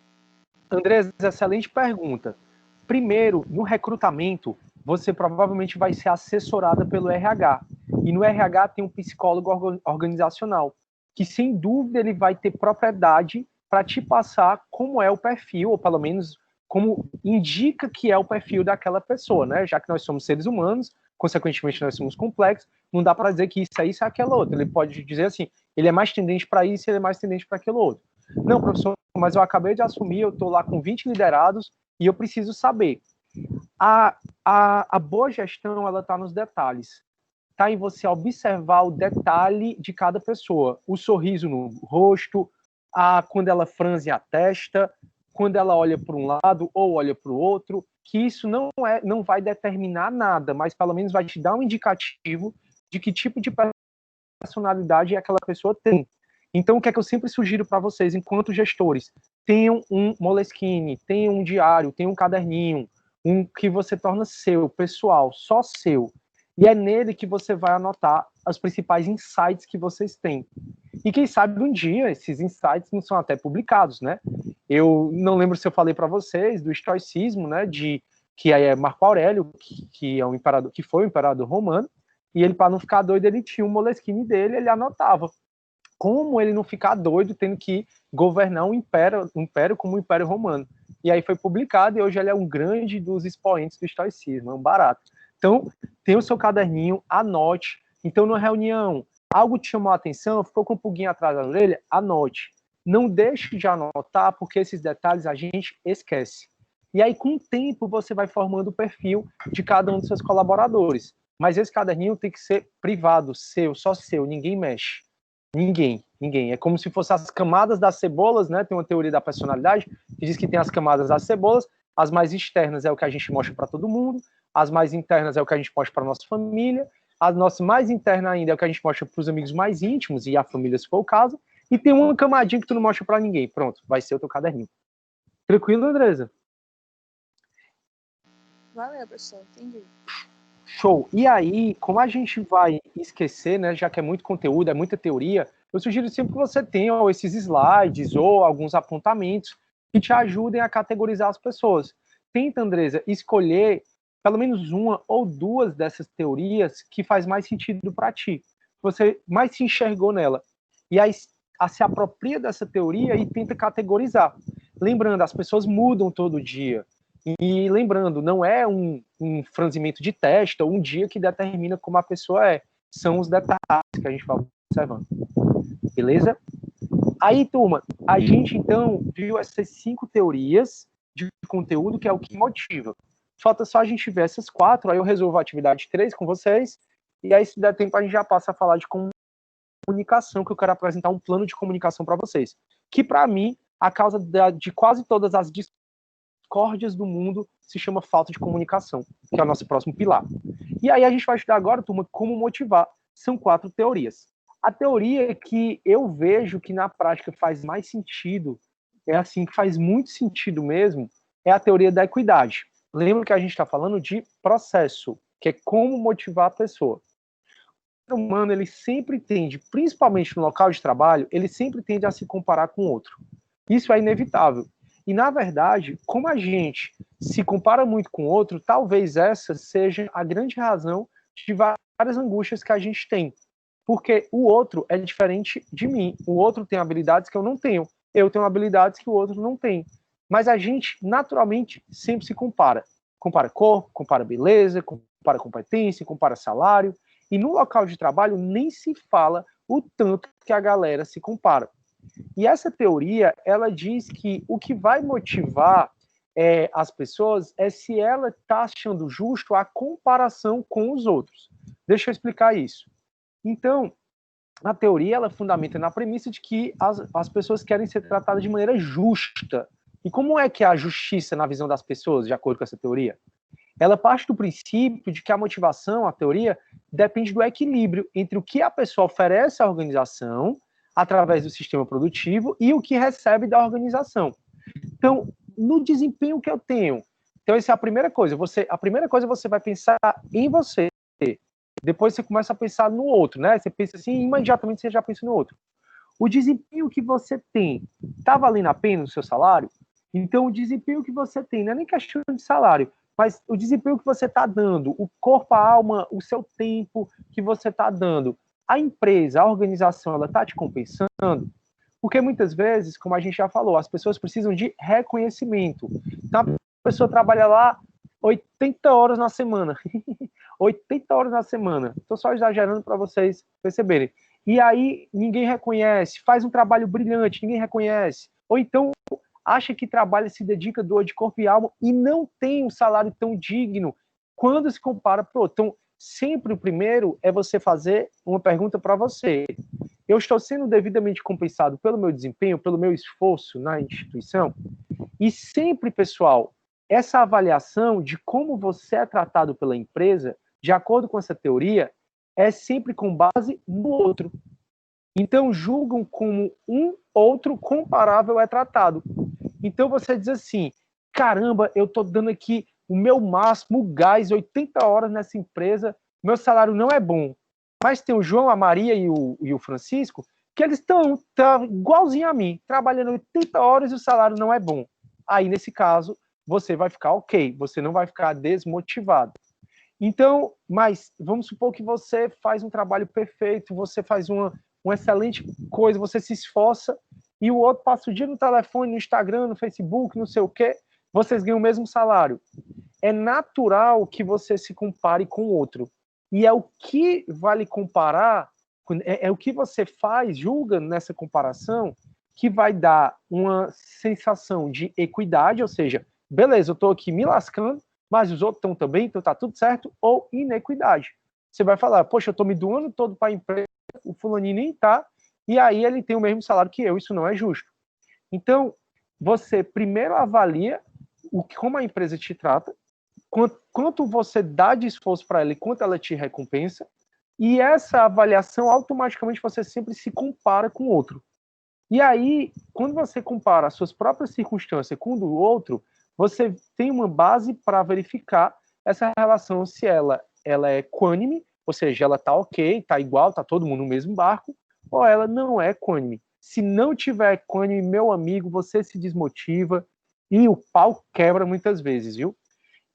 Andrés, excelente pergunta. Primeiro, no recrutamento, você provavelmente vai ser assessorada pelo RH. E no RH tem um psicólogo organizacional, que sem dúvida ele vai ter propriedade para te passar como é o perfil, ou pelo menos como indica que é o perfil daquela pessoa, né? Já que nós somos seres humanos, consequentemente nós somos complexos, não dá para dizer que isso é isso ou aquela outra. Ele pode dizer assim, ele é mais tendente para isso, ele é mais tendente para aquilo outro. Não, professor, mas eu acabei de assumir, eu estou lá com 20 liderados e eu preciso saber. A boa gestão, ela está nos detalhes. Está em você observar o detalhe de cada pessoa. O sorriso no rosto, quando ela franze a testa, quando ela olha para um lado ou olha para o outro, que isso não vai determinar nada, mas pelo menos vai te dar um indicativo de que tipo de personalidade aquela pessoa tem. Então, o que é que eu sempre sugiro para vocês, enquanto gestores? Tenham um Moleskine, tenham um diário, tenham um caderninho, um que você torna seu, pessoal, só seu. E é nele que você vai anotar os principais insights que vocês têm. E quem sabe um dia esses insights não são até publicados, né? Eu não lembro se eu falei para vocês do estoicismo, né? Que aí é Marco Aurélio, que é um imperador, que foi o imperador romano, e ele, para não ficar doido, ele tinha um Moleskine dele, ele anotava. Como ele não ficar doido tendo que governar um império como o Império Romano. E aí foi publicado, e hoje ele é um grande dos expoentes do estoicismo, é um barato. Então, tem o seu caderninho, anote. Então, na reunião, algo te chamou a atenção, ficou com um pulguinho atrás da orelha, anote. Não deixe de anotar, porque esses detalhes a gente esquece. E aí, com o tempo, você vai formando o perfil de cada um dos seus colaboradores. Mas esse caderninho tem que ser privado, seu, só seu, ninguém mexe. Ninguém. É como se fossem as camadas das cebolas, né? Tem uma teoria da personalidade que diz que tem as camadas das cebolas, as mais externas é o que a gente mostra para todo mundo, as mais internas é o que a gente mostra para nossa família, a nossa mais interna ainda é o que a gente mostra para os amigos mais íntimos e a família, se for o caso, e tem uma camadinha que tu não mostra para ninguém. Pronto, vai ser o teu caderninho. Tranquilo, Andresa? Valeu, professor, entendi. Show. E aí, como a gente vai esquecer, né, já que é muito conteúdo, é muita teoria, eu sugiro sempre que você tenha esses slides ou alguns apontamentos que te ajudem a categorizar as pessoas. Tenta, Andresa, escolher pelo menos uma ou duas dessas teorias que faz mais sentido para ti. Você mais se enxergou nela. E aí se apropria dessa teoria e tenta categorizar. Lembrando, as pessoas mudam todo dia. E lembrando, não é um franzimento de testa ou um dia que determina como a pessoa é. São os detalhes que a gente vai observando. Beleza? Aí, turma, a gente, então, viu essas 5 teorias de conteúdo, que é o que motiva. Falta só a gente ver essas 4, aí eu resolvo a atividade 3 com vocês, e aí, se der tempo, a gente já passa a falar de comunicação, que eu quero apresentar um plano de comunicação para vocês. Que, para mim, a causa de quase todas as discórdias do mundo se chama falta de comunicação, que é o nosso próximo pilar. E aí a gente vai estudar agora, turma, como motivar. São 4 teorias. A teoria que eu vejo que na prática faz mais sentido, é assim, que faz muito sentido mesmo, é a teoria da equidade. Lembra que a gente está falando de processo, que é como motivar a pessoa. O ser humano, ele sempre tende, principalmente no local de trabalho, ele sempre tende a se comparar com o outro. Isso é inevitável. E, na verdade, como a gente se compara muito com o outro, talvez essa seja a grande razão de várias angústias que a gente tem. Porque o outro é diferente de mim. O outro tem habilidades que eu não tenho. Eu tenho habilidades que o outro não tem. Mas a gente, naturalmente, sempre se compara. Compara corpo, compara beleza, compara competência, compara salário. E no local de trabalho nem se fala o tanto que a galera se compara. E essa teoria, ela diz que o que vai motivar as pessoas é se ela está achando justo a comparação com os outros. Deixa eu explicar isso. Então, a teoria, ela fundamenta na premissa de que as pessoas querem ser tratadas de maneira justa. E como é que é a justiça na visão das pessoas, de acordo com essa teoria? Ela parte do princípio de que a motivação, a teoria, depende do equilíbrio entre o que a pessoa oferece à organização, através do sistema produtivo, e o que recebe da organização. Então, no desempenho que eu tenho, então essa é a primeira coisa. A primeira coisa você vai pensar em você. Depois você começa a pensar no outro, né? Você pensa assim, imediatamente você já pensa no outro. O desempenho que você tem, está valendo a pena o seu salário? Então, o desempenho que você tem, não é nem questão de salário, mas o desempenho que você está dando, o corpo, a alma, o seu tempo que você está dando, a empresa, a organização, ela está te compensando? Porque muitas vezes, como a gente já falou, as pessoas precisam de reconhecimento. Então, a pessoa trabalha lá 80 horas na semana. 80 horas na semana. Estou só exagerando para vocês perceberem. E aí, ninguém reconhece, faz um trabalho brilhante, ninguém reconhece. Ou então, acha que trabalha, se dedica, doa de corpo e alma e não tem um salário tão digno quando se compara para o outro. Então, sempre o primeiro é você fazer uma pergunta para você. Eu estou sendo devidamente compensado pelo meu desempenho, pelo meu esforço na instituição? E sempre, pessoal, essa avaliação de como você é tratado pela empresa, de acordo com essa teoria, é sempre com base no outro. Então, julgam como um outro comparável é tratado. Então, você diz assim, caramba, eu estou dando aqui o meu máximo, o gás, 80 horas nessa empresa, meu salário não é bom. Mas tem o João, a Maria e o Francisco, que eles estão igualzinho a mim, trabalhando 80 horas e o salário não é bom. Aí, nesse caso, você vai ficar ok, você não vai ficar desmotivado. Então, mas vamos supor que você faz um trabalho perfeito, você faz uma excelente coisa, você se esforça, e o outro passa o dia no telefone, no Instagram, no Facebook, não sei o quê, vocês ganham o mesmo salário. É natural que você se compare com o outro. E é o que vale comparar, é o que você faz, julga nessa comparação, que vai dar uma sensação de equidade, ou seja, beleza, eu estou aqui me lascando, mas os outros estão também, então tá tudo certo, ou inequidade. Você vai falar, poxa, eu estou me doando todo para a empresa, o fulaninho nem tá, e aí ele tem o mesmo salário que eu, isso não é justo. Então, você primeiro avalia como a empresa te trata, quanto você dá de esforço para ela e quanto ela te recompensa, e essa avaliação, automaticamente, você sempre se compara com o outro. E aí, quando você compara as suas próprias circunstâncias com o do outro, você tem uma base para verificar essa relação, se ela é equânime, ou seja, ela está ok, está igual, está todo mundo no mesmo barco, ou ela não é equânime. Se não tiver equânime, meu amigo, você se desmotiva e o pau quebra muitas vezes, viu?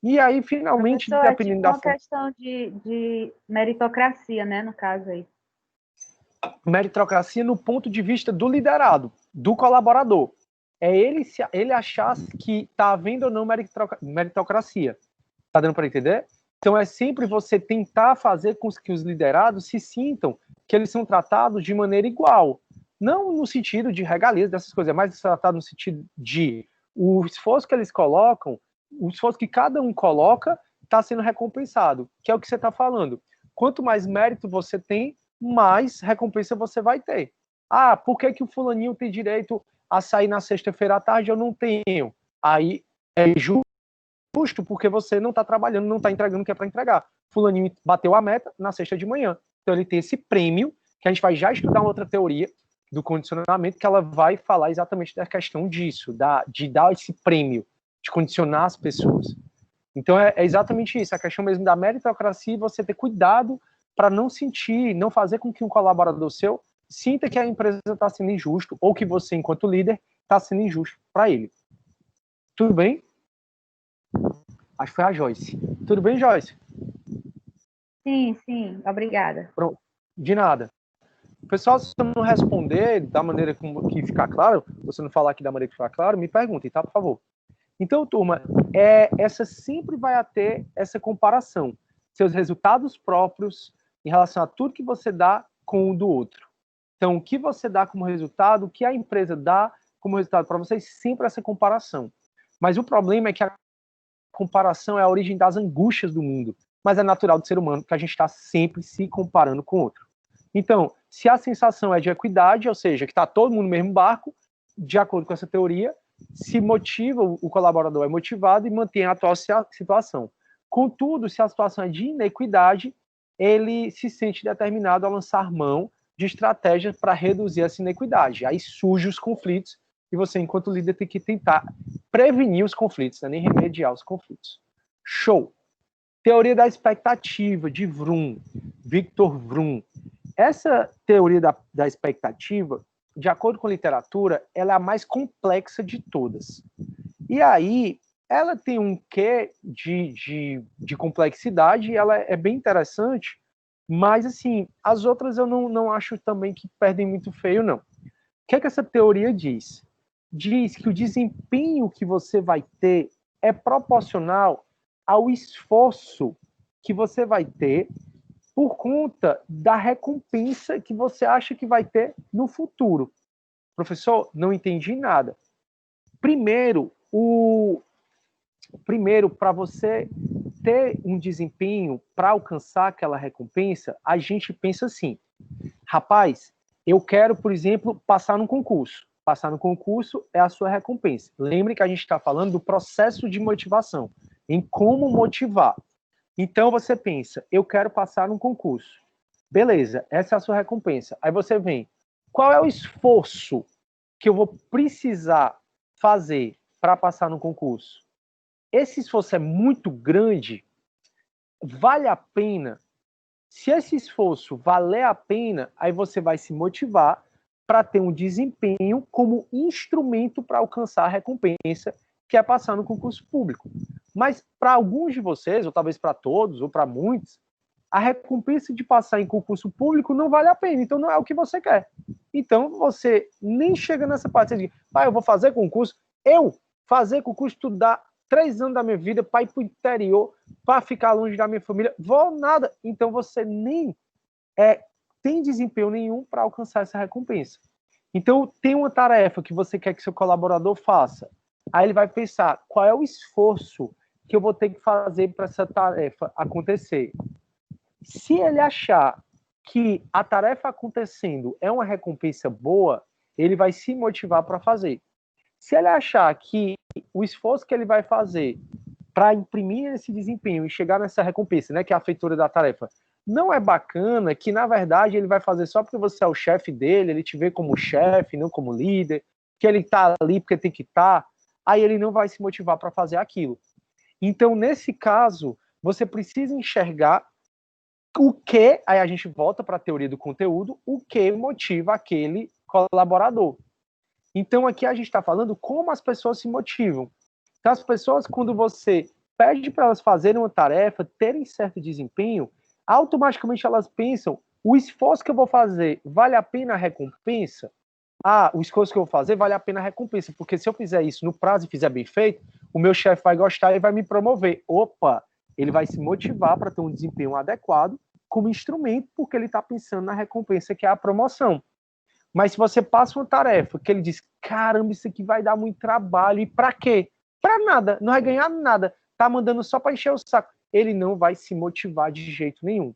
E aí, finalmente, Professor, dependendo é tipo da uma questão de meritocracia, né, no caso aí. meritocracia no ponto de vista do liderado, do colaborador. É ele achar que está havendo ou não meritocracia. Está dando para entender? Então, é sempre você tentar fazer com que os liderados se sintam que eles são tratados de maneira igual. Não no sentido de regalias, dessas coisas, mas tratado no sentido de o esforço que eles colocam, o esforço que cada um coloca, está sendo recompensado, que é o que você está falando. Quanto mais mérito você tem, mais recompensa você vai ter. Ah, por que o fulaninho tem direito a sair na sexta-feira à tarde e eu não tenho? Aí é justo porque você não está trabalhando, não está entregando o que é para entregar. Fulaninho bateu a meta na sexta de manhã. Então ele tem esse prêmio, que a gente vai já estudar uma outra teoria do condicionamento, que ela vai falar exatamente da questão disso, de dar esse prêmio, de condicionar as pessoas. Então é exatamente isso, a questão mesmo da meritocracia e você ter cuidado para não sentir, não fazer com que um colaborador seu sinta que a empresa está sendo injusto ou que você, enquanto líder, está sendo injusto para ele. Tudo bem? Acho que foi a Joyce. Tudo bem, Joyce? Sim, obrigada. Pronto. De nada. Pessoal, se você não responder da maneira que ficar claro, você não falar aqui da maneira que ficar claro, me perguntem, tá, por favor. Então, turma, essa sempre vai ter essa comparação. Seus resultados próprios em relação a tudo que você dá com o do outro. Então, o que você dá como resultado, o que a empresa dá como resultado para vocês, sempre essa comparação. Mas o problema é que a comparação é a origem das angústias do mundo. Mas é natural do ser humano que a gente está sempre se comparando com o outro. Então, se a sensação é de equidade, ou seja, que está todo mundo no mesmo barco, de acordo com essa teoria, se motiva, o colaborador é motivado e mantém a atual situação. Contudo, se a situação é de inequidade, ele se sente determinado a lançar mão de estratégias para reduzir essa inequidade. Aí surgem os conflitos e você, enquanto líder, tem que tentar prevenir os conflitos, né? Nem remediar os conflitos. Show! Teoria da expectativa, de Vroom, Victor Vroom. Essa teoria da expectativa, de acordo com a literatura, ela é a mais complexa de todas. E aí, ela tem um quê de complexidade, ela é bem interessante, mas, assim, as outras eu não acho também que perdem muito feio, não. O que é que essa teoria diz? Diz que o desempenho que você vai ter é proporcional ao esforço que você vai ter por conta da recompensa que você acha que vai ter no futuro. Professor, não entendi nada. Primeiro, para você ter um desempenho para alcançar aquela recompensa, a gente pensa assim, rapaz, eu quero, por exemplo, passar num concurso. Passar no concurso é a sua recompensa. Lembre que a gente está falando do processo de motivação, em como motivar. Então você pensa, eu quero passar num concurso. Beleza, essa é a sua recompensa. Aí você vem, qual é o esforço que eu vou precisar fazer para passar no concurso? esse esforço é muito grande, vale a pena. Se esse esforço valer a pena, aí você vai se motivar para ter um desempenho como instrumento para alcançar a recompensa, que é passar no concurso público. Mas para alguns de vocês, ou talvez para todos, ou para muitos, a recompensa de passar em concurso público não vale a pena, então não é o que você quer. Então você nem chega nessa parte, você diz, eu vou fazer concurso, fazer concurso, estudar 3 anos da minha vida para ir para o interior, para ficar longe da minha família, vou nada. Então você nem tem desempenho nenhum para alcançar essa recompensa. Então tem uma tarefa que você quer que seu colaborador faça. Aí ele vai pensar, qual é o esforço que eu vou ter que fazer para essa tarefa acontecer? Se ele achar que a tarefa acontecendo é uma recompensa boa, ele vai se motivar para fazer. Se ele achar que o esforço que ele vai fazer para imprimir esse desempenho e chegar nessa recompensa, né, que é a feitura da tarefa, não é bacana, que na verdade ele vai fazer só porque você é o chefe dele, ele te vê como chefe, não como líder, que ele está ali porque tem que estar, aí ele não vai se motivar para fazer aquilo. Então, nesse caso, você precisa enxergar o que, aí a gente volta para a teoria do conteúdo, o que motiva aquele colaborador. Então, aqui a gente está falando como as pessoas se motivam. Então, as pessoas, quando você pede para elas fazerem uma tarefa, terem certo desempenho, automaticamente elas pensam, o esforço que eu vou fazer vale a pena a recompensa? O esforço que eu vou fazer vale a pena a recompensa, porque se eu fizer isso no prazo e fizer bem feito, o meu chefe vai gostar e vai me promover. Opa, ele vai se motivar para ter um desempenho adequado como instrumento, porque ele está pensando na recompensa, que é a promoção. Mas se você passa uma tarefa que ele diz, caramba, isso aqui vai dar muito trabalho, e para quê? Para nada, não vai ganhar nada, tá mandando só para encher o saco. Ele não vai se motivar de jeito nenhum.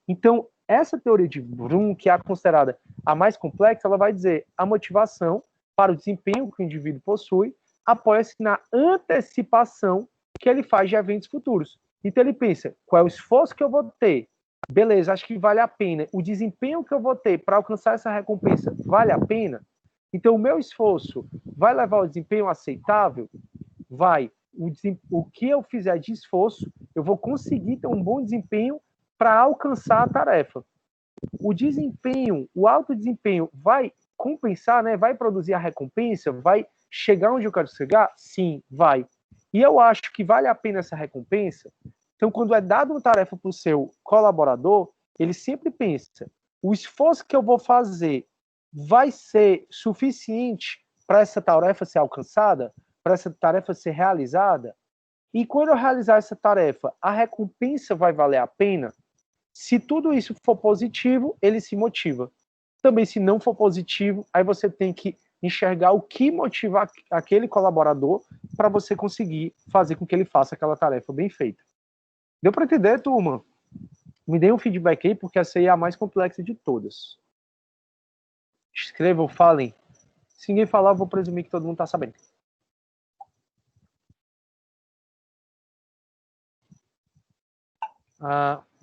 Então, essa teoria de Bloom, que é considerada a mais complexa, ela vai dizer a motivação para o desempenho que o indivíduo possui apoia-se na antecipação que ele faz de eventos futuros. Então ele pensa, qual é o esforço que eu vou ter? Beleza, acho que vale a pena. O desempenho que eu vou ter para alcançar essa recompensa vale a pena? Então o meu esforço vai levar ao desempenho aceitável? Vai. O que eu fizer de esforço, eu vou conseguir ter um bom desempenho para alcançar a tarefa. O desempenho, o alto desempenho vai compensar, né? Vai produzir a recompensa? Vai chegar onde eu quero chegar? Sim, vai. E eu acho que vale a pena essa recompensa. Então, quando é dado uma tarefa para o seu colaborador, ele sempre pensa, o esforço que eu vou fazer vai ser suficiente para essa tarefa ser alcançada? Para essa tarefa ser realizada? E quando eu realizar essa tarefa, a recompensa vai valer a pena? Se tudo isso for positivo, ele se motiva. Também, se não for positivo, aí você tem que enxergar o que motiva aquele colaborador para você conseguir fazer com que ele faça aquela tarefa bem feita. Deu para entender, turma? Me dê um feedback aí, porque essa aí é a mais complexa de todas. Escrevam, falem. Se ninguém falar, eu vou presumir que todo mundo está sabendo.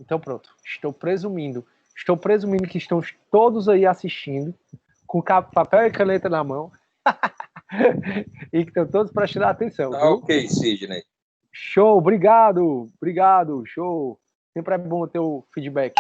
Então pronto. Estou presumindo que estão todos aí assistindo, com papel e caneta na mão, e que estão todos prestando atenção. Tá, viu? ok, Sidney. Show, obrigado, show. Sempre é bom ter o feedback,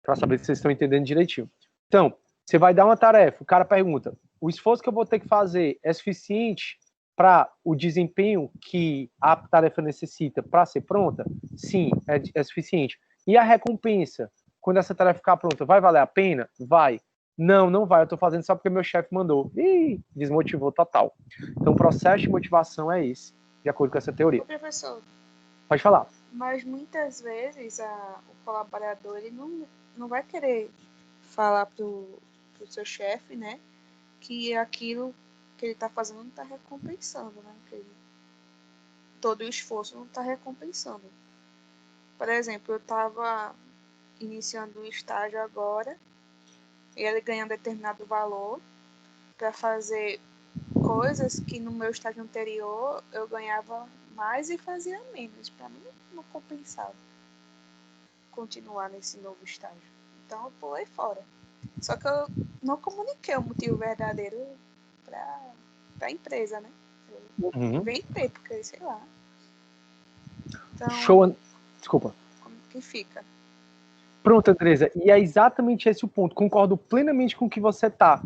para saber se vocês estão entendendo direitinho. Então, você vai dar uma tarefa, o cara pergunta, o esforço que eu vou ter que fazer é suficiente para o desempenho que a tarefa necessita para ser pronta? Sim, é suficiente. E a recompensa, quando essa tarefa ficar pronta, vai valer a pena? Vai. Não vai, eu estou fazendo só porque meu chefe mandou. Ih, desmotivou total. Então, o processo de motivação é esse, de acordo com essa teoria. Professor, Pode falar. mas muitas vezes o colaborador ele não vai querer falar pro seu chefe, né, que aquilo que ele está fazendo não está recompensando, né, que todo o esforço não está recompensando. Por exemplo, eu estava iniciando um estágio agora, e ele ganha um determinado valor para fazer coisas que no meu estágio anterior eu ganhava mais e fazia menos. Para mim não compensava continuar nesse novo estágio. Então eu pulei fora. Só que eu não comuniquei o motivo verdadeiro para a empresa, né? Eu inventei, porque sei lá. Então, Show. Desculpa. como que fica? Pronto, Andresa. E é exatamente esse o ponto. Concordo plenamente com o que você está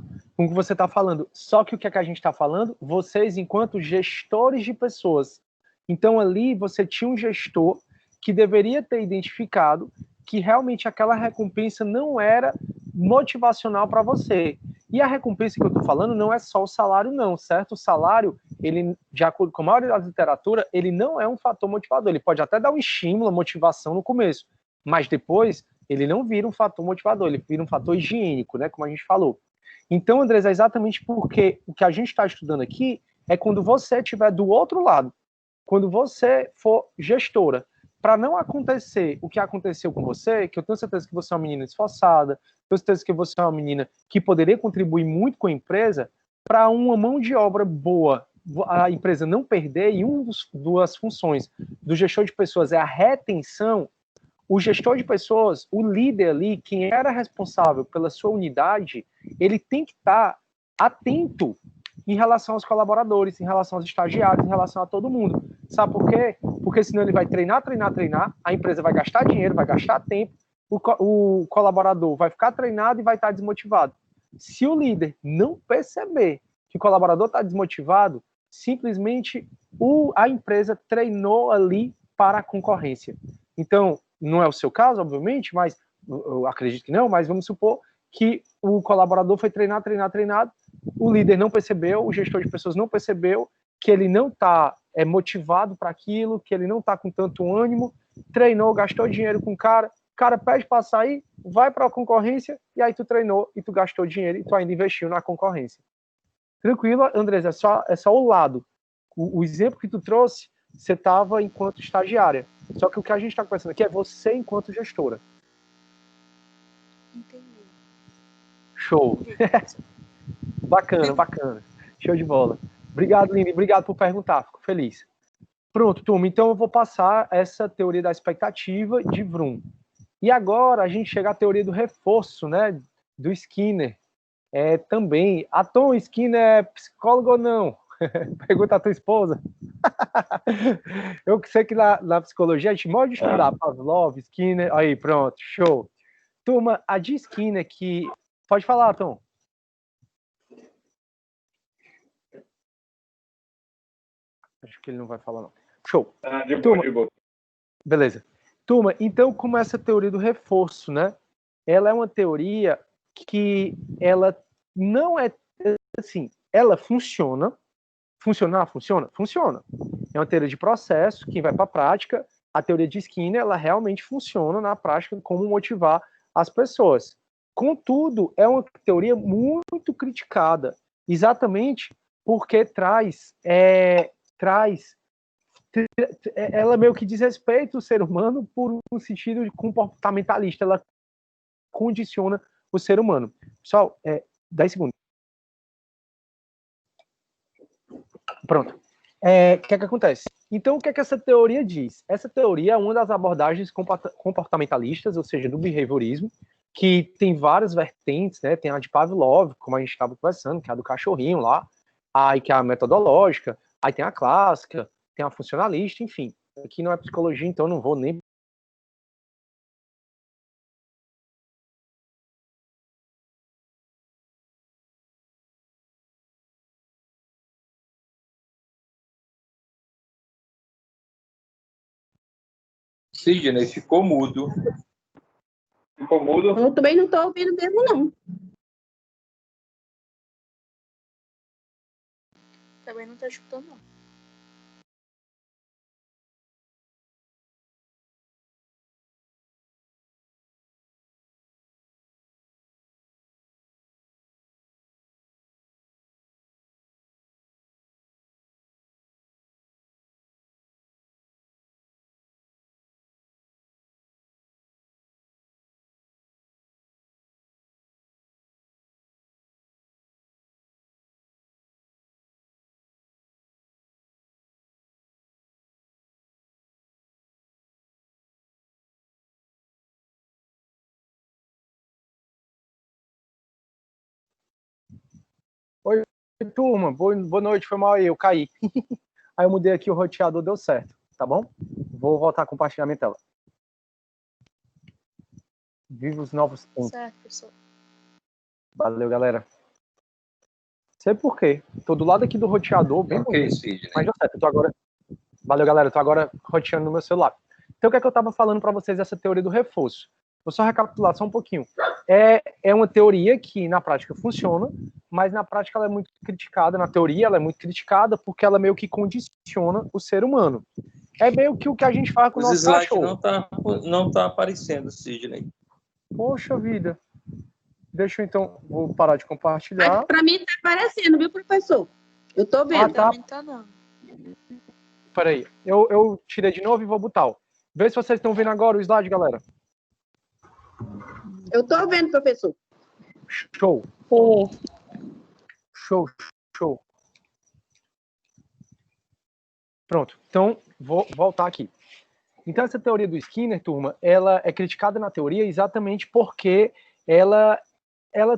falando. Só que o que é que a gente está falando? Vocês, enquanto gestores de pessoas. Então, ali você tinha um gestor que deveria ter identificado que realmente aquela recompensa não era motivacional para você. E a recompensa que eu estou falando não é só o salário, não, certo? O salário, ele, de acordo com a maioria da literatura, ele não é um fator motivador. Ele pode até dar um estímulo, motivação no começo, mas depois ele não vira um fator motivador, ele vira um fator higiênico, né, como a gente falou. Então, Andrés, é exatamente porque o que a gente está estudando aqui é quando você estiver do outro lado, quando você for gestora, para não acontecer o que aconteceu com você, que eu tenho certeza que você é uma menina esforçada, tenho certeza que você é uma menina que poderia contribuir muito com a empresa, para uma mão de obra boa, a empresa não perder, e duas funções do gestor de pessoas é a retenção. O gestor de pessoas, o líder ali, quem era responsável pela sua unidade, ele tem que estar atento em relação aos colaboradores, em relação aos estagiários, em relação a todo mundo. Sabe por quê? Porque senão ele vai treinar, a empresa vai gastar dinheiro, vai gastar tempo, o colaborador vai ficar treinado e vai estar desmotivado. Se o líder não perceber que o colaborador está desmotivado, simplesmente a empresa treinou ali para a concorrência. Então, não é o seu caso, obviamente, mas eu acredito que não, mas vamos supor que o colaborador foi treinado, o líder não percebeu, o gestor de pessoas não percebeu que ele não está motivado para aquilo, que ele não está com tanto ânimo, treinou, gastou dinheiro com o cara pede para sair, vai para a concorrência, e aí tu treinou, e tu gastou dinheiro, e tu ainda investiu na concorrência. Tranquilo, Andrés, é só o lado. O exemplo que tu trouxe, você estava enquanto estagiária. Só que o que a gente está conversando aqui é você enquanto gestora. Entendi. Show. Bacana. Show de bola. Obrigado, Lini. Obrigado por perguntar. Fico feliz. Pronto, turma. Então eu vou passar essa teoria da expectativa de Vroom. E agora a gente chega à teoria do reforço, né? Do Skinner. Também. A Tom, Skinner é psicólogo ou não? Pergunta a tua esposa. Eu sei que na psicologia a gente pode estudar Pavlov, Skinner. Aí, pronto, show. Turma, a de Skinner que... Pode falar, Tom. Acho que ele não vai falar, não. Show. De boa. Beleza. Turma, então, como essa teoria do reforço, né? Ela é uma teoria que ela não é assim, ela funciona. Funciona. É uma teoria de processo que vai para a prática. A teoria de Skinner, ela realmente funciona na prática como motivar as pessoas. Contudo, é uma teoria muito criticada, exatamente porque ela meio que desrespeita o ser humano por um sentido comportamentalista. Ela condiciona o ser humano. Pessoal, 10 segundos. Pronto. O que acontece? Então, o que essa teoria diz? Essa teoria é uma das abordagens comportamentalistas, ou seja, do behaviorismo, que tem várias vertentes, né? Tem a de Pavlov, como a gente estava conversando, que é a do cachorrinho lá, aí que é a metodológica, aí tem a clássica, tem a funcionalista, enfim. Aqui não é psicologia, então não vou nem... Sidney ficou mudo. Eu também não estou ouvindo mesmo, não. Também não estou escutando, não. Oi, turma, boa noite, foi mal aí, eu caí. Aí eu mudei aqui, o roteador deu certo, tá bom? Vou voltar a compartilhar minha tela. Viva os novos tempos. Certo, professor. Valeu, galera. Sei por quê. Tô do lado aqui do roteador, bem Ok, bonito. Sidney. Mas deu certo. Eu tô agora... Valeu, galera. Eu tô agora roteando no meu celular. Então, o que é que eu tava falando para vocês dessa teoria do reforço? Vou só recapitular só um pouquinho. É uma teoria que, na prática, funciona, mas na prática ela é muito criticada. Na teoria, ela é muito criticada porque ela meio que condiciona o ser humano. É meio que o que a gente faz com o Os nosso slides cachorro. não tá aparecendo, Sidney. Poxa vida. Deixa eu, então, vou parar de compartilhar. Mas para mim tá aparecendo, viu, professor? Eu tô vendo. tá. Também tá não. Peraí. Eu tirei de novo e vou botar. Ó. Vê se vocês estão vendo agora o slide, galera. Eu tô vendo, professor. Show. Show. Pronto. Então, vou voltar aqui. Então, essa teoria do Skinner, turma, ela é criticada na teoria exatamente porque ela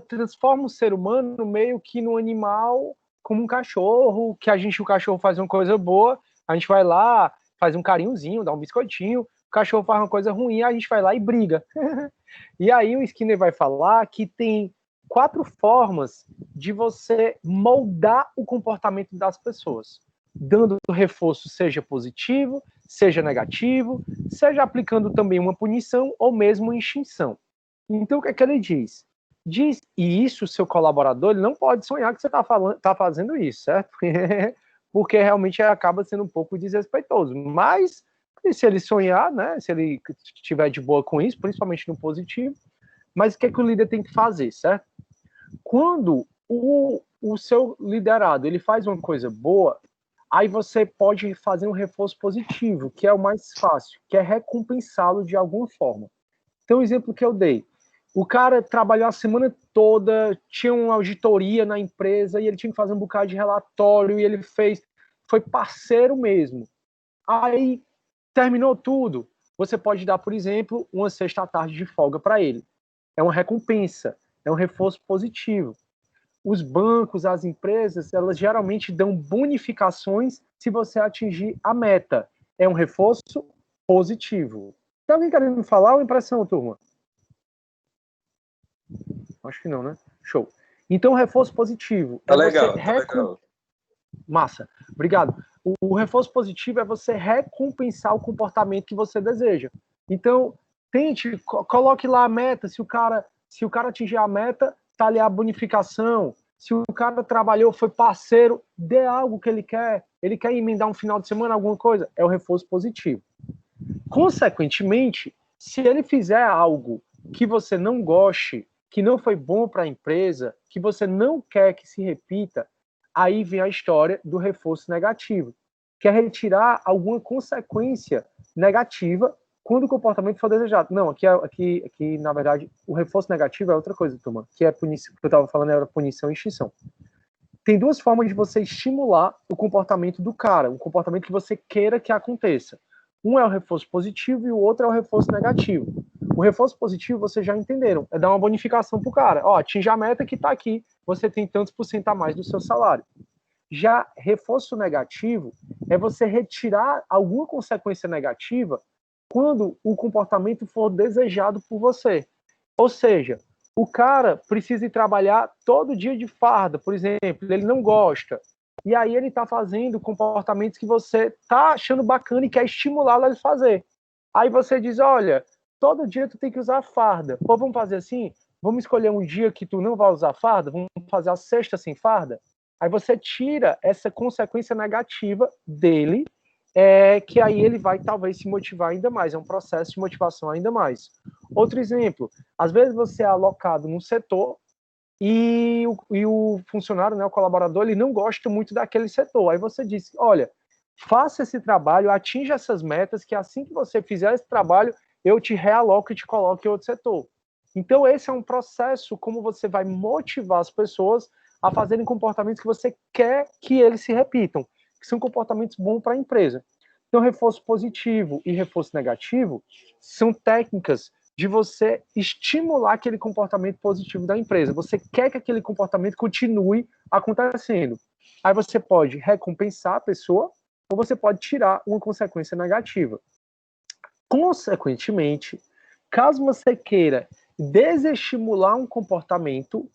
transforma o ser humano meio que num animal, como um cachorro, que o cachorro faz uma coisa boa, a gente vai lá, faz um carinhozinho, dá um biscoitinho, o cachorro faz uma coisa ruim, a gente vai lá e briga. E aí o Skinner vai falar que tem 4 formas de você moldar o comportamento das pessoas, dando reforço, seja positivo, seja negativo, seja aplicando também uma punição ou mesmo extinção. Então, o que é que ele diz? E isso, seu colaborador, ele não pode sonhar que você tá fazendo isso, certo? Porque realmente acaba sendo um pouco desrespeitoso. Mas, se ele sonhar, né, se ele estiver de boa com isso, principalmente no positivo, mas o que é que o líder tem que fazer, certo? Quando o seu liderado ele faz uma coisa boa, aí você pode fazer um reforço positivo, que é o mais fácil, que é recompensá-lo de alguma forma. Então, o exemplo que eu dei, o cara trabalhou a semana toda, tinha uma auditoria na empresa e ele tinha que fazer um bocado de relatório e ele foi parceiro mesmo. Aí, terminou tudo, você pode dar, por exemplo, uma sexta à tarde de folga para ele. É uma recompensa, é um reforço positivo. Os bancos, as empresas, elas geralmente dão bonificações se você atingir a meta. É um reforço positivo. Tem alguém querendo falar ou impressão, turma? Acho que não, né? Show. Então, reforço positivo. Tá legal, tá legal. Massa. Obrigado. O reforço positivo é você recompensar o comportamento que você deseja. Então, coloque lá a meta. Se o cara atingir a meta, tá ali a bonificação. Se o cara trabalhou, foi parceiro, dê algo que ele quer emendar um final de semana, alguma coisa, é o reforço positivo. Consequentemente, se ele fizer algo que você não goste, que não foi bom para a empresa, que você não quer que se repita, aí vem a história do reforço negativo, que é retirar alguma consequência negativa quando o comportamento for desejado. Não, aqui na verdade, o reforço negativo é outra coisa, turma, que é punição, que eu estava falando era punição e extinção. Tem 2 formas de você estimular o comportamento do cara, um comportamento que você queira que aconteça. Um é o reforço positivo e o outro é o reforço negativo. O reforço positivo, vocês já entenderam, é dar uma bonificação pro cara. Ó, atinge a meta que tá aqui, você tem tantos % a mais do seu salário. Já reforço negativo é você retirar alguma consequência negativa quando o comportamento for desejado por você. Ou seja, o cara precisa ir trabalhar todo dia de farda, por exemplo, ele não gosta. E aí ele está fazendo comportamentos que você está achando bacana e quer estimulá-lo a fazer. Aí você diz, olha, todo dia tu tem que usar farda. Pô, vamos fazer assim? Vamos escolher um dia que tu não vai usar farda? Vamos fazer a sexta sem farda? Aí você tira essa consequência negativa dele, que aí ele vai talvez se motivar ainda mais. É um processo de motivação ainda mais. Outro exemplo, às vezes você é alocado num setor e o funcionário, né, o colaborador, ele não gosta muito daquele setor. Aí você diz, olha, faça esse trabalho, atinja essas metas, que assim que você fizer esse trabalho, eu te realoco e te coloco em outro setor. Então, esse é um processo como você vai motivar as pessoas a fazerem comportamentos que você quer que eles se repitam, que são comportamentos bons para a empresa. Então, reforço positivo e reforço negativo são técnicas de você estimular aquele comportamento positivo da empresa. Você quer que aquele comportamento continue acontecendo. Aí você pode recompensar a pessoa ou você pode tirar uma consequência negativa. Consequentemente, caso você queira desestimular um comportamento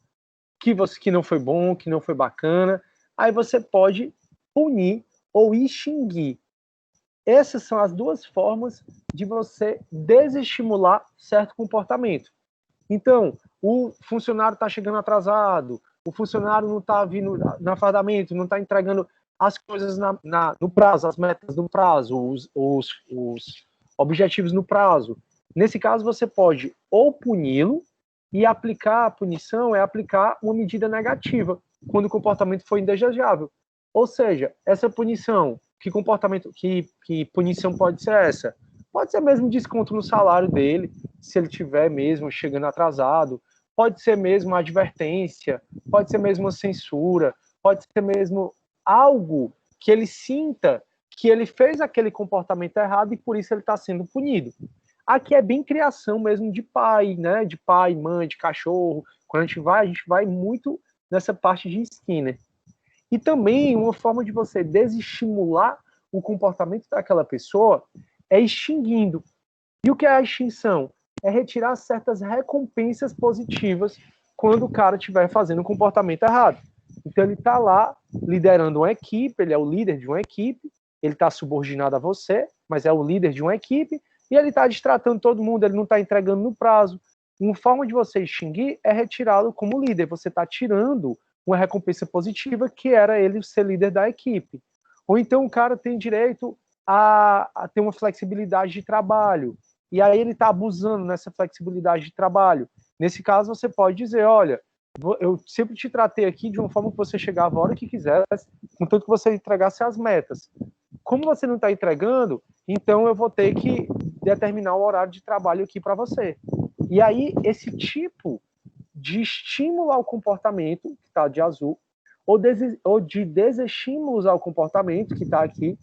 que não foi bom, que não foi bacana, aí você pode punir ou extinguir. Essas são as duas formas de você desestimular certo comportamento. Então, o funcionário está chegando atrasado, o funcionário não está vindo no afardamento, não está entregando as coisas no prazo, as metas no prazo, os objetivos no prazo. Nesse caso, você pode ou puni-lo, e aplicar a punição é aplicar uma medida negativa, quando o comportamento foi indesejável. Ou seja, essa punição, que punição pode ser essa? Pode ser mesmo desconto no salário dele, se ele tiver mesmo chegando atrasado, pode ser mesmo uma advertência, pode ser mesmo uma censura, pode ser mesmo algo que ele sinta que ele fez aquele comportamento errado e por isso ele está sendo punido. Aqui é bem criação mesmo de pai, né? De pai, mãe, de cachorro. Quando a gente vai muito nessa parte de Skinner. E também uma forma de você desestimular o comportamento daquela pessoa é extinguindo. E o que é a extinção? É retirar certas recompensas positivas quando o cara estiver fazendo um comportamento errado. Então ele está lá liderando uma equipe, ele é o líder de uma equipe, ele está subordinado a você, mas é o líder de uma equipe, e ele está destratando todo mundo, ele não está entregando no prazo. Uma forma de você extinguir é retirá-lo como líder. Você está tirando uma recompensa positiva que era ele ser líder da equipe. Ou então o cara tem direito a ter uma flexibilidade de trabalho. E aí ele está abusando nessa flexibilidade de trabalho. Nesse caso, você pode dizer, olha, eu sempre te tratei aqui de uma forma que você chegava a hora que quisesse, contanto que você entregasse as metas. Como você não está entregando, então eu vou ter que determinar o horário de trabalho aqui para você. E aí, esse tipo de estímulo ao comportamento, que está de azul, ou de desestímulos ao comportamento, que está aqui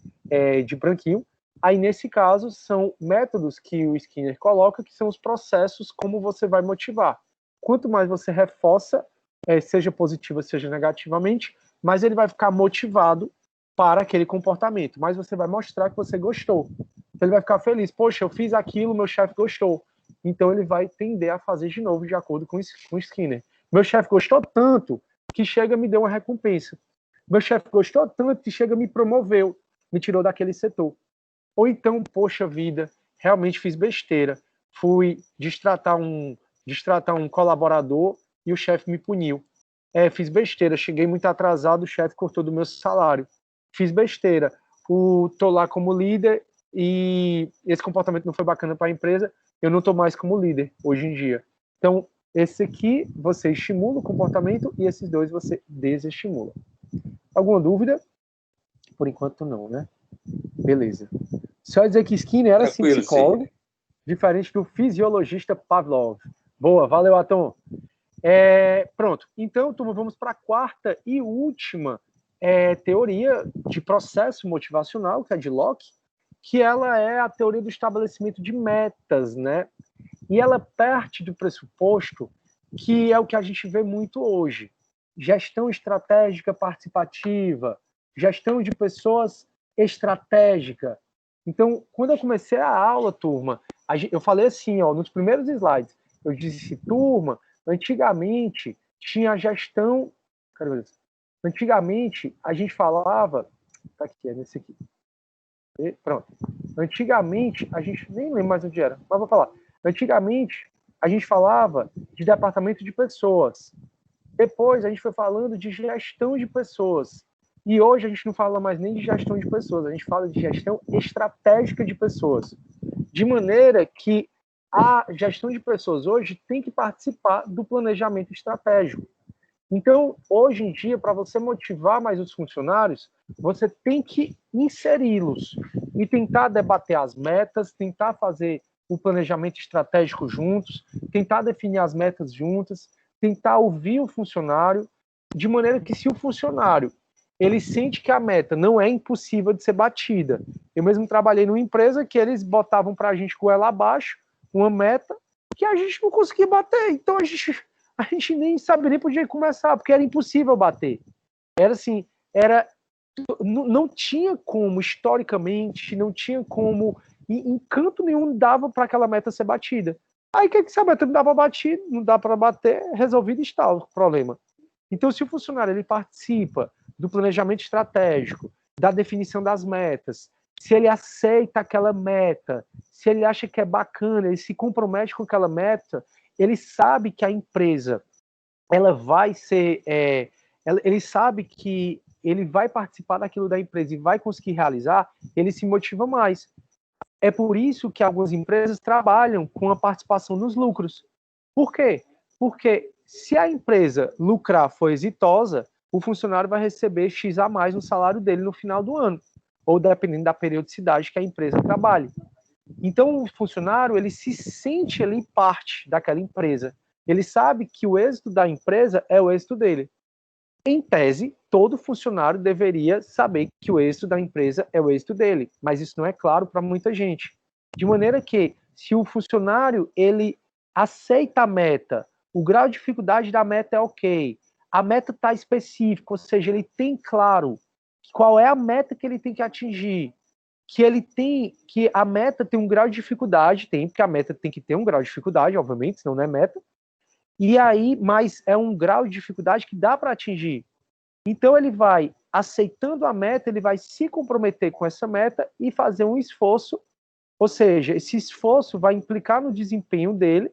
de branquinho, aí nesse caso são métodos que o Skinner coloca, que são os processos como você vai motivar. Quanto mais você reforça, seja positiva, seja negativamente, mais ele vai ficar motivado para aquele comportamento, mas você vai mostrar que você gostou. Então ele vai ficar feliz, poxa, eu fiz aquilo, meu chefe gostou. Então ele vai tender a fazer de novo de acordo com o Skinner. Meu chefe gostou tanto que chega me deu uma recompensa. Meu chefe gostou tanto que chega me promoveu, me tirou daquele setor. Ou então, poxa vida, realmente fiz besteira. Fui destratar um colaborador e o chefe me puniu. Fiz besteira, cheguei muito atrasado, o chefe cortou do meu salário. Fiz besteira, tô lá como líder e esse comportamento não foi bacana para a empresa, eu não estou mais como líder hoje em dia. Então, esse aqui você estimula o comportamento e esses dois você desestimula. Alguma dúvida? Por enquanto não, né? Beleza. Só dizer que Skinner era sim psicólogo, diferente do fisiologista Pavlov. Boa, valeu, Atom. Pronto. Então, turma, vamos para a quarta e última teoria de processo motivacional, que é de Locke, que ela é a teoria do estabelecimento de metas, né? E ela parte do pressuposto que é o que a gente vê muito hoje. Gestão estratégica participativa, gestão de pessoas estratégica. Então, quando eu comecei a aula, turma, eu falei assim, ó, nos primeiros slides, eu disse, turma, antigamente tinha a gestão... Antigamente, a gente falava... Tá aqui, é nesse aqui. Pronto. Antigamente, a gente nem lembra mais onde era, mas vou falar. Antigamente, a gente falava de departamento de pessoas. Depois, a gente foi falando de gestão de pessoas. E hoje, a gente não fala mais nem de gestão de pessoas, a gente fala de gestão estratégica de pessoas. De maneira que a gestão de pessoas hoje tem que participar do planejamento estratégico. Então, hoje em dia, para você motivar mais os funcionários, você tem que inseri-los e tentar debater as metas, tentar fazer o planejamento estratégico juntos, tentar definir as metas juntas, tentar ouvir o funcionário, de maneira que se o funcionário ele sente que a meta não é impossível de ser batida. Eu mesmo trabalhei numa empresa que eles botavam para a gente goela abaixo uma meta que a gente não conseguia bater. Então, a gente nem sabia nem por onde começar, porque era impossível bater. Era assim, não tinha como, historicamente, não tinha como e em canto nenhum dava para aquela meta ser batida. Aí, que se a meta não dava batida, não dá para bater, resolvido está o problema. Então, se o funcionário ele participa do planejamento estratégico, da definição das metas, se ele aceita aquela meta, se ele acha que é bacana, ele se compromete com aquela meta, ele sabe que a empresa ela vai ser, ele sabe que ele vai participar daquilo da empresa e vai conseguir realizar, ele se motiva mais. É por isso que algumas empresas trabalham com a participação nos lucros. Por quê? Porque se a empresa lucrar for exitosa, o funcionário vai receber X a mais no salário dele no final do ano, ou dependendo da periodicidade que a empresa trabalhe. Então, o funcionário, ele se sente ali parte daquela empresa. Ele sabe que o êxito da empresa é o êxito dele. Em tese, todo funcionário deveria saber que o êxito da empresa é o êxito dele, mas isso não é claro para muita gente. De maneira que, se o funcionário ele aceita a meta, o grau de dificuldade da meta é ok, a meta está específica, ou seja, ele tem claro qual é a meta que ele tem que atingir, que a meta tem um grau de dificuldade, porque a meta tem que ter um grau de dificuldade, obviamente, senão não é meta. E aí, mas é um grau de dificuldade que dá para atingir. Então ele vai, aceitando a meta, ele vai se comprometer com essa meta e fazer um esforço, ou seja, esse esforço vai implicar no desempenho dele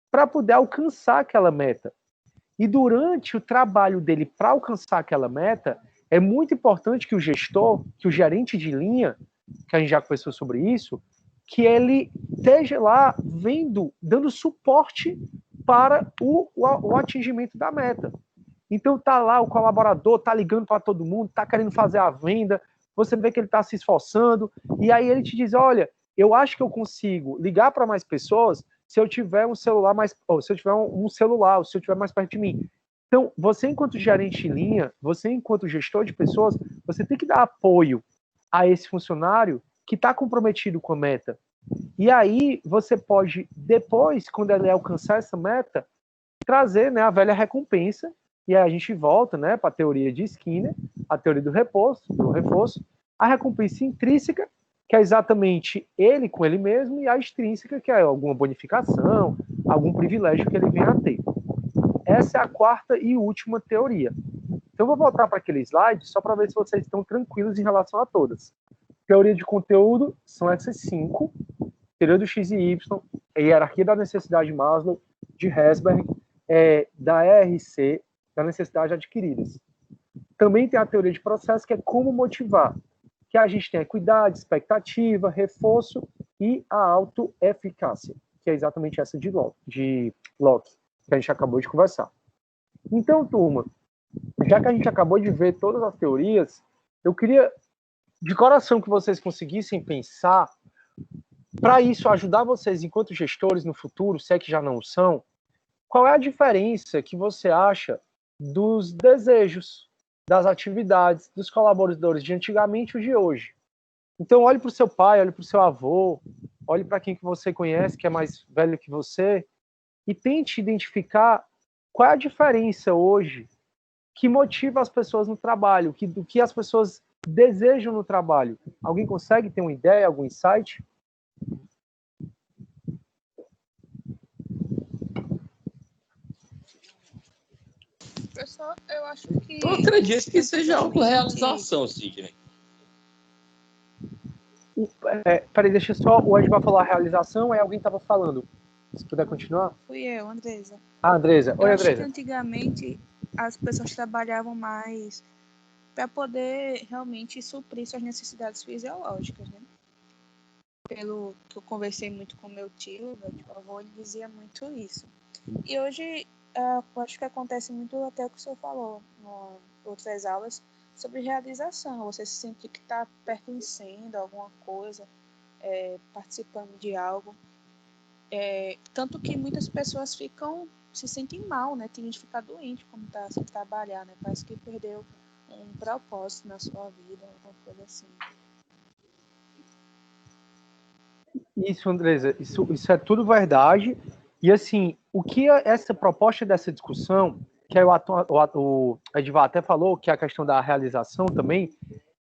para poder alcançar aquela meta. E durante o trabalho dele para alcançar aquela meta, é muito importante que o gestor, que o gerente de linha, que a gente já conversou sobre isso, que ele esteja lá dando suporte para o atingimento da meta. Então tá lá o colaborador, tá ligando para todo mundo, tá querendo fazer a venda, você vê que ele tá se esforçando, e aí ele te diz, olha, eu acho que eu consigo ligar para mais pessoas se eu tiver um celular mais, ou se eu tiver um celular, ou se eu tiver mais perto de mim. Então, você enquanto gerente de linha, você enquanto gestor de pessoas, você tem que dar apoio a esse funcionário que está comprometido com a meta. E aí você pode, depois, quando ele alcançar essa meta, trazer, né, a velha recompensa, e aí a gente volta, né, para a teoria de Skinner, a teoria do reforço, a recompensa intrínseca, que é exatamente ele com ele mesmo, e a extrínseca, que é alguma bonificação, algum privilégio que ele venha a ter. Essa é a quarta e última teoria. Então eu vou voltar para aquele slide, só para ver se vocês estão tranquilos em relação a todas. Teoria de conteúdo são essas 5, teoria do X e Y, a hierarquia da necessidade de Maslow, de Herzberg, da ERC, da necessidade adquiridas. Também tem a teoria de processo, que é como motivar, que a gente tem equidade, expectativa, reforço e a autoeficácia, que é exatamente essa de Locke, que a gente acabou de conversar. Então, turma, já que a gente acabou de ver todas as teorias, eu queria, de coração, que vocês conseguissem pensar, para isso ajudar vocês, enquanto gestores no futuro, se é que já não são, qual é a diferença que você acha dos desejos, das atividades, dos colaboradores de antigamente e os de hoje? Então, olhe para o seu pai, olhe para o seu avô, olhe para quem que você conhece, que é mais velho que você, e tente identificar qual é a diferença hoje que motiva as pessoas no trabalho, do que as pessoas desejam no trabalho. Alguém consegue ter uma ideia, algum insight? Pessoal, eu acho que... Eu acredito que seja autorrealização, Sidney. Peraí, deixa só, o Ed vai falar a realização, aí alguém estava falando. Se puder continuar. Fui eu, Andresa. Ah, Andresa. Oi, eu acho Andresa. que antigamente as pessoas trabalhavam mais para poder realmente suprir suas necessidades fisiológicas, né? Pelo que eu conversei muito com meu tio, meu avô, ele dizia muito isso. E hoje, eu acho que acontece muito até o que o senhor falou em outras aulas, sobre realização. Você se sentir que está pertencendo a alguma coisa, participando de algo. Tanto que muitas pessoas se sentem mal, né? Tem gente que fica doente como está sem trabalhar, né? Parece que perdeu um propósito na sua vida, alguma coisa assim. Isso, Andresa, isso é tudo verdade. E assim, o que essa proposta dessa discussão, que o Edivar até falou, que é a questão da realização também,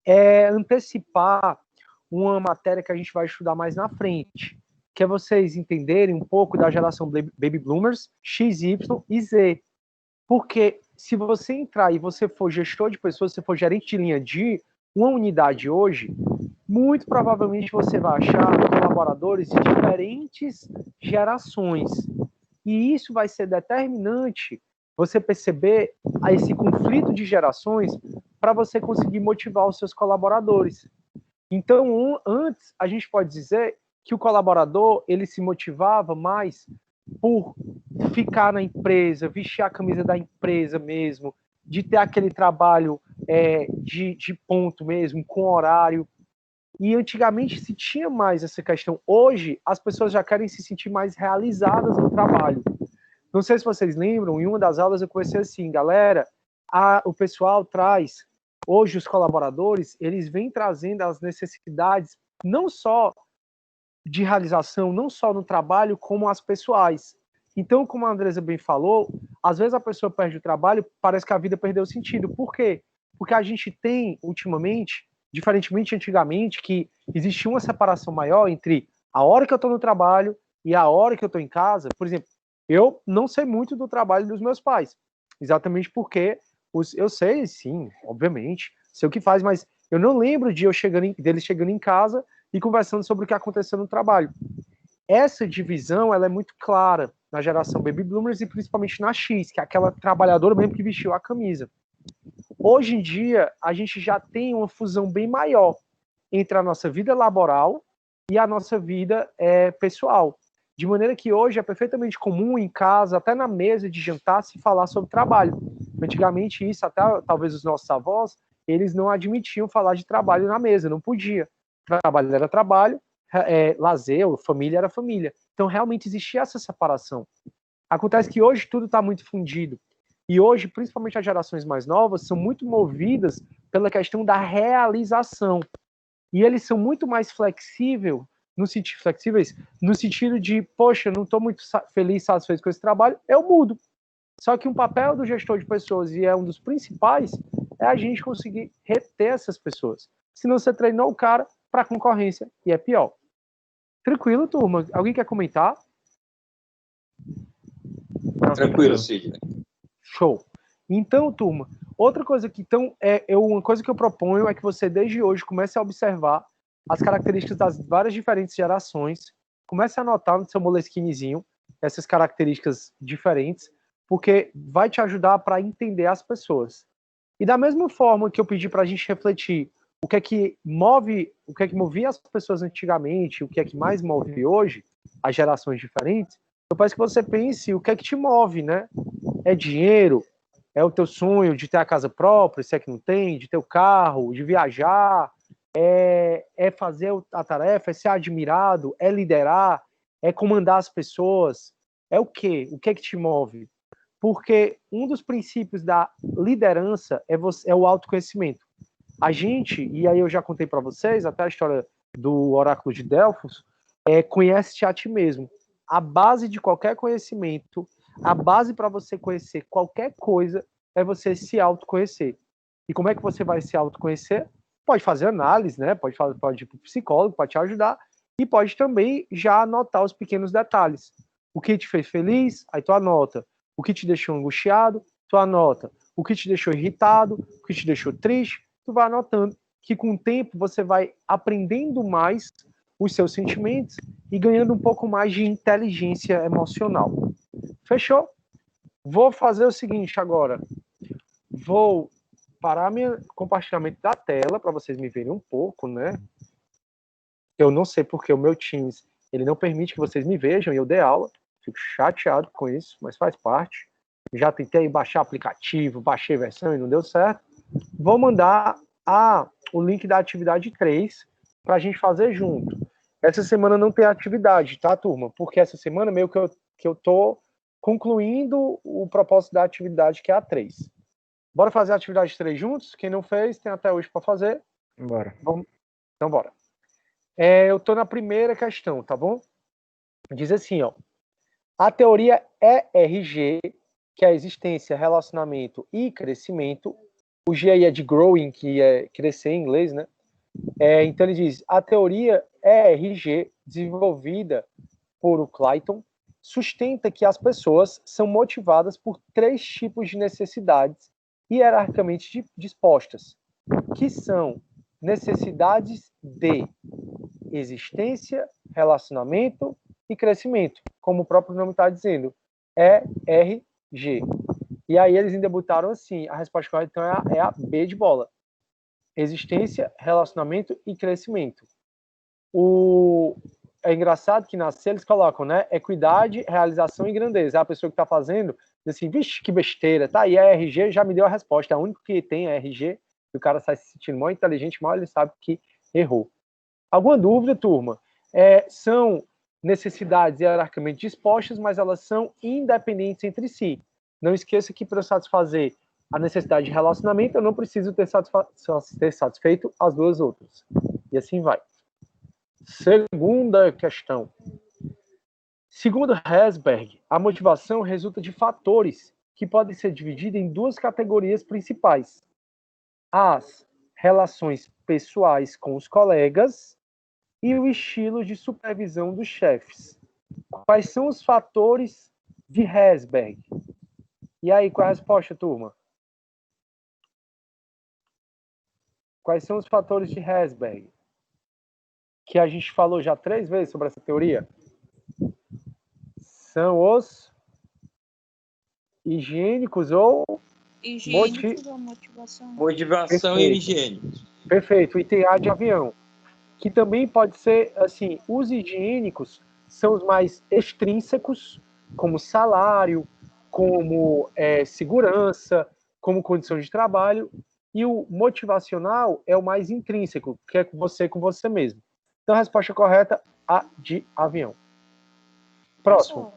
é antecipar uma matéria que a gente vai estudar mais na frente, que é vocês entenderem um pouco da geração Baby Bloomers, X, Y e Z. Porque se você entrar e você for gestor de pessoas, você for gerente de linha de uma unidade hoje, muito provavelmente você vai achar colaboradores de diferentes gerações. E isso vai ser determinante você perceber esse conflito de gerações para você conseguir motivar os seus colaboradores. Então, antes, a gente pode dizer que o colaborador ele se motivava mais por ficar na empresa, vestir a camisa da empresa mesmo, de ter aquele trabalho de ponto mesmo, com horário. E antigamente se tinha mais essa questão. Hoje, as pessoas já querem se sentir mais realizadas no trabalho. Não sei se vocês lembram, em uma das aulas eu comecei assim, galera, o pessoal traz, hoje os colaboradores, eles vêm trazendo as necessidades, não só de realização, não só no trabalho, como as pessoais. Então, como a Andresa bem falou, às vezes a pessoa perde o trabalho, parece que a vida perdeu sentido. Por quê? Porque a gente tem, ultimamente, diferentemente antigamente, que existia uma separação maior entre a hora que eu estou no trabalho e a hora que eu estou em casa. Por exemplo, eu não sei muito do trabalho dos meus pais, exatamente porque eu sei, sim, obviamente, sei o que faz, mas eu não lembro de deles chegando em casa e conversando sobre o que aconteceu no trabalho. Essa divisão, ela é muito clara na geração Baby Bloomers e principalmente na X, que é aquela trabalhadora mesmo que vestiu a camisa. Hoje em dia, a gente já tem uma fusão bem maior entre a nossa vida laboral e a nossa vida pessoal. De maneira que hoje é perfeitamente comum em casa, até na mesa de jantar, se falar sobre trabalho. Antigamente, isso, até talvez os nossos avós, eles não admitiam falar de trabalho na mesa, não podia. Trabalho era trabalho, lazer, família era família. Então, realmente existia essa separação. Acontece que hoje tudo está muito fundido. E hoje, principalmente as gerações mais novas, são muito movidas pela questão da realização. E eles são muito mais flexíveis no sentido de, poxa, não estou muito feliz, satisfeito com esse trabalho, eu mudo. Só que um papel do gestor de pessoas, e é um dos principais, é a gente conseguir reter essas pessoas. Senão você treinou o cara para concorrência e é pior. Tranquilo, turma? Alguém quer comentar? Tranquilo, Sidney. Show. Então, turma, outra coisa que uma coisa que eu proponho é que você desde hoje comece a observar as características das várias diferentes gerações, comece a anotar no seu moleskinezinho essas características diferentes, porque vai te ajudar para entender as pessoas. E da mesma forma que eu pedi para a gente refletir o que é que movia as pessoas antigamente, o que é que mais move hoje, as gerações diferentes, eu peço que você pense o que é que te move, né? É dinheiro? É o teu sonho de ter a casa própria, se é que não tem, de ter o carro, de viajar, é fazer a tarefa, é ser admirado, é liderar, é comandar as pessoas. É o quê? O que é que te move? Porque um dos princípios da liderança é o autoconhecimento. A gente, e aí eu já contei para vocês, até a história do oráculo de Delfos, conhece-te a ti mesmo. A base de qualquer conhecimento, a base para você conhecer qualquer coisa é você se autoconhecer. E como é que você vai se autoconhecer? Pode fazer análise, né? Pode ir para o psicólogo, pode te ajudar, e pode também já anotar os pequenos detalhes. O que te fez feliz, aí tu anota. O que te deixou angustiado, tu anota. O que te deixou irritado, o que te deixou triste, tu vai anotando, que com o tempo você vai aprendendo mais os seus sentimentos e ganhando um pouco mais de inteligência emocional. Fechou? Vou fazer o seguinte agora. Vou parar meu compartilhamento da tela para vocês me verem um pouco, né? Eu não sei porque o meu Teams ele não permite que vocês me vejam e eu dei aula. Fico chateado com isso, mas faz parte. Já tentei baixar aplicativo, baixei versão e não deu certo. Vou mandar o link da atividade 3 para a gente fazer junto. Essa semana não tem atividade, tá, turma? Porque essa semana meio que eu tô concluindo o propósito da atividade, que é a 3. Bora fazer a atividade 3 juntos? Quem não fez, tem até hoje para fazer. Bora. Então, bora. Eu tô na primeira questão, tá bom? Diz assim, ó. A teoria ERG, que é a existência, relacionamento e crescimento, o G aí é de growing, que é crescer em inglês, né? Então ele diz, a teoria ERG, desenvolvida por o Clayton, sustenta que as pessoas são motivadas por 3 tipos de necessidades hierarquicamente dispostas, que são necessidades de existência, relacionamento e crescimento, como o próprio nome está dizendo, ERG. E aí eles ainda botaram assim, a resposta correta então é a B de bola. Existência, relacionamento e crescimento. É engraçado que na C eles colocam, né? Equidade, realização e grandeza. A pessoa que está fazendo diz assim, vixe, que besteira. Tá, e a RG já me deu a resposta. É o único que tem a RG, e o cara sai se sentindo mal inteligente, mal ele sabe que errou. Alguma dúvida, turma? São necessidades hierarquicamente dispostas, mas elas são independentes entre si. Não esqueça que para eu satisfazer a necessidade de relacionamento, eu não preciso ter satisfeito as 2 outras. E assim vai. Segunda questão. Segundo Herzberg, a motivação resulta de fatores que podem ser divididos em 2 categorias principais. As relações pessoais com os colegas e o estilo de supervisão dos chefes. Quais são os fatores de Herzberg? E aí, qual é a resposta, turma? Quais são os fatores de Herzberg? Que a gente falou já 3 vezes sobre essa teoria? São os higiênicos ou motivação. Motivação e higiênicos. Perfeito. E tem A de avião. Que também pode ser, assim, os higiênicos são os mais extrínsecos, como salário, como segurança, como condição de trabalho, e o motivacional é o mais intrínseco, que é você com você mesmo. Então, a resposta correta, A de avião. Próximo.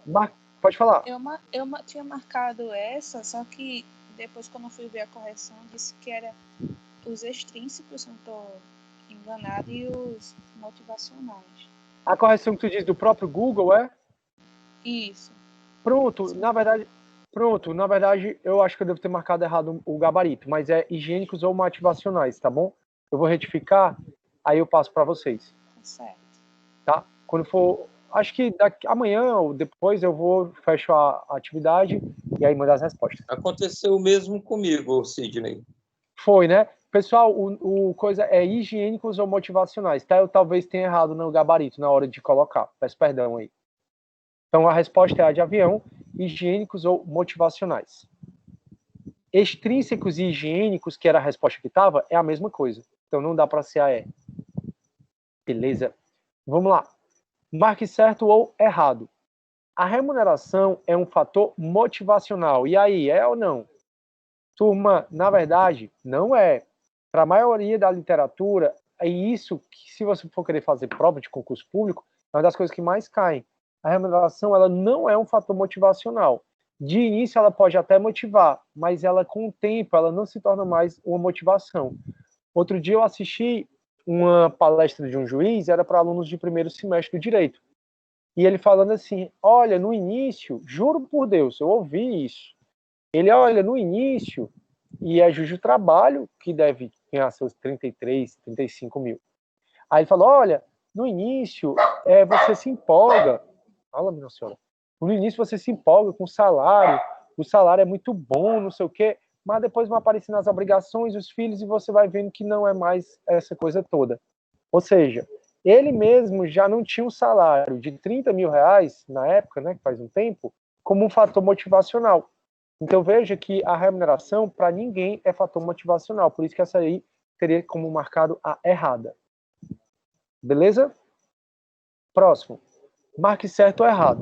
Pode falar. Eu tinha marcado essa, só que depois, quando eu fui ver a correção, disse que era os extrínsecos, não estou enganado, e os motivacionais. A correção que tu diz do próprio Google é? Isso. Pronto, na verdade, eu acho que eu devo ter marcado errado o gabarito, mas é higiênicos ou motivacionais, tá bom? Eu vou retificar, aí eu passo para vocês. Certo. Tá? Quando for, acho que amanhã ou depois eu fecho a atividade e aí mandar as respostas. Aconteceu o mesmo comigo, Sidney. Foi, né? Pessoal, o coisa é higiênicos ou motivacionais, tá? Eu talvez tenha errado no gabarito na hora de colocar. Peço perdão aí. Então, a resposta é a de avião, higiênicos ou motivacionais. Extrínsecos e higiênicos, que era a resposta que estava, é a mesma coisa. Então, não dá para ser a E. Beleza? Vamos lá. Marque certo ou errado. A remuneração é um fator motivacional. E aí, é ou não? Turma, na verdade, não é. Para a maioria da literatura, é isso que, se você for querer fazer prova de concurso público, é uma das coisas que mais caem. A remuneração, ela não é um fator motivacional. De início, ela pode até motivar, mas ela, com o tempo, ela não se torna mais uma motivação. Outro dia eu assisti uma palestra de um juiz, era para alunos de primeiro semestre do direito. E ele falando assim, olha, no início, juro por Deus, eu ouvi isso. Ele, olha, no início, e é juiz do trabalho, que deve ganhar seus 33, 35 mil. Aí ele falou, olha, no início, você se empolga. Fala, minha senhora. No início você se empolga com o salário é muito bom, não sei o quê, mas depois vão aparecendo as obrigações, os filhos, e você vai vendo que não é mais essa coisa toda. Ou seja, ele mesmo já não tinha um salário de 30 mil reais, na época, né, que faz um tempo, como um fator motivacional. Então veja que a remuneração, para ninguém, é fator motivacional, por isso que essa aí teria como marcado a errada. Beleza? Próximo. Marque certo ou errado.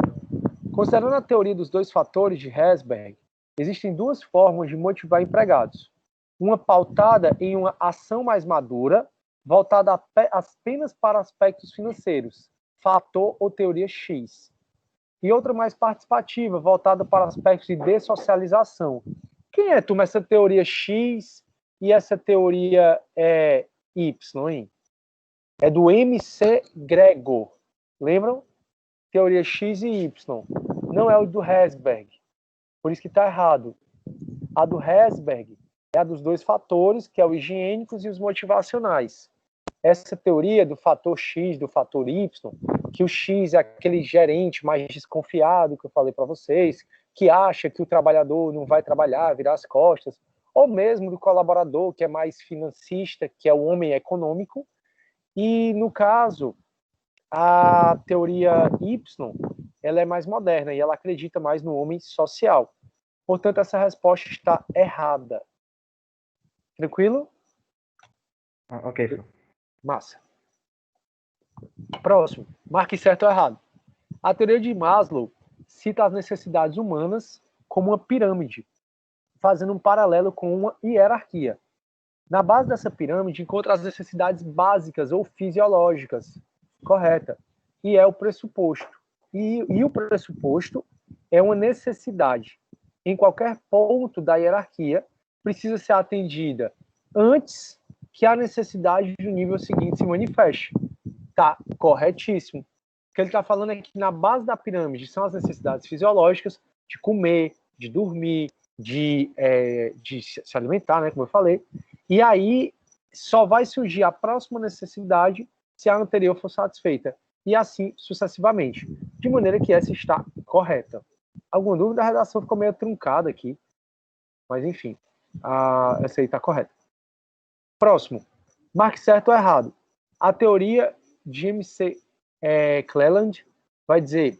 Considerando a teoria dos 2 fatores de Herzberg, existem 2 formas de motivar empregados. Uma pautada em uma ação mais madura, voltada apenas para aspectos financeiros, fator ou teoria X. E outra mais participativa, voltada para aspectos de dessocialização. Quem é, turma, essa teoria X e essa teoria Y, hein? É do MC Gregor. Lembram? Teoria X e Y. Não é o do Herzberg. Por isso que está errado. A do Herzberg é a dos 2 fatores, que é o higiênicos e os motivacionais. essa teoria do fator X, do fator Y, que o X é aquele gerente mais desconfiado que eu falei para vocês, que acha que o trabalhador não vai trabalhar, virar as costas, ou mesmo do colaborador, que é mais financista, que é o homem econômico. E, no caso, a teoria Y, ela é mais moderna e ela acredita mais no homem social. Portanto, essa resposta está errada. Tranquilo? Ok, Fê. Massa. Próximo. Marque certo ou errado. A teoria de Maslow cita as necessidades humanas como uma pirâmide, fazendo um paralelo com uma hierarquia. Na base dessa pirâmide encontra as necessidades básicas ou fisiológicas. Correta. E é o pressuposto. E o pressuposto é uma necessidade. Em qualquer ponto da hierarquia, precisa ser atendida antes que a necessidade do nível seguinte se manifeste. Tá, corretíssimo. O que ele está falando é que na base da pirâmide são as necessidades fisiológicas de comer, de dormir, de se alimentar, né, como eu falei. E aí só vai surgir a próxima necessidade se a anterior for satisfeita. E assim sucessivamente. De maneira que essa está correta. Alguma dúvida? A redação ficou meio truncada aqui. Mas enfim, essa aí está correta. Próximo. Marque certo ou errado. A teoria de M.C. Cleland vai dizer: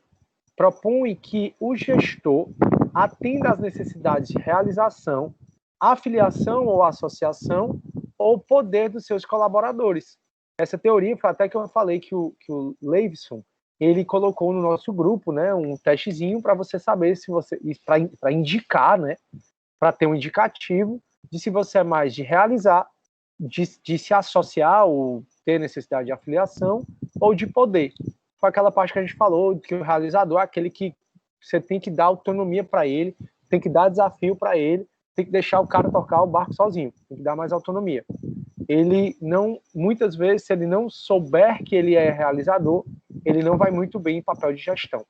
propõe que o gestor atenda às necessidades de realização, afiliação ou associação ou poder dos seus colaboradores. Essa teoria foi até que eu falei que o Leivson ele colocou no nosso grupo, né, um testezinho para você saber se você, para indicar, né, para ter um indicativo de se você é mais de realizar, de se associar ou ter necessidade de afiliação ou de poder. Foi aquela parte que a gente falou que o realizador é aquele que você tem que dar autonomia para ele, tem que dar desafio para ele, tem que deixar o cara tocar o barco sozinho, tem que dar mais autonomia. Ele não, muitas vezes, se ele não souber que ele é realizador, ele não vai muito bem em papel de gestão.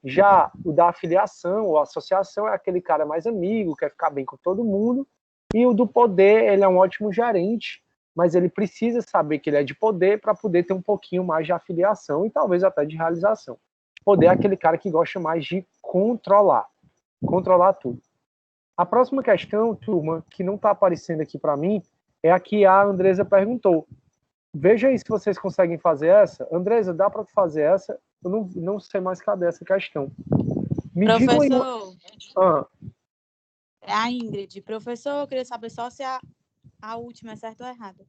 Já o da afiliação ou associação é aquele cara mais amigo, quer ficar bem com todo mundo, e o do poder, ele é um ótimo gerente, mas ele precisa saber que ele é de poder para poder ter um pouquinho mais de afiliação e talvez até de realização. Poder é aquele cara que gosta mais de controlar tudo. A próxima questão, turma, que não está aparecendo aqui para mim, é a que a Andresa perguntou. Veja aí se vocês conseguem fazer essa. Andresa, dá para fazer essa? Eu não sei mais cadê essa questão. Me digam aí. Professor, é a Ingrid. Professor, eu queria saber só se a última é certa ou errada.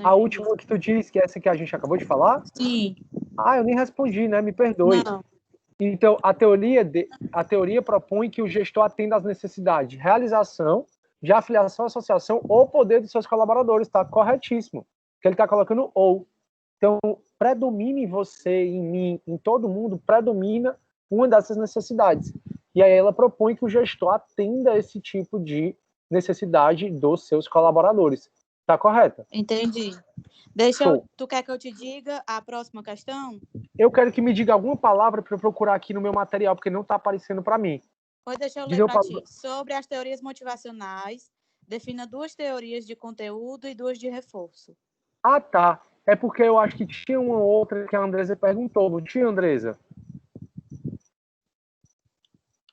A última que tu disse, que é essa que a gente acabou de falar? Sim. Eu nem respondi, né? Me perdoe. Não. Então, a teoria propõe que o gestor atenda às necessidades de realização, de afiliação, associação ou poder dos seus colaboradores. Está corretíssimo. Que ele está colocando ou. Então, predomina em você, em mim, em todo mundo, predomina uma dessas necessidades. E aí ela propõe que o gestor atenda esse tipo de necessidade dos seus colaboradores. Está correta? Entendi. Tu quer que eu te diga a próxima questão? Eu quero que me diga alguma palavra para eu procurar aqui no meu material, porque não está aparecendo para mim. Pois deixa eu ler para ti. Sobre as teorias motivacionais, defina 2 teorias de conteúdo e 2 de reforço. Ah, tá. É porque eu acho que tinha uma outra que a Andresa perguntou. Não tinha, Andresa?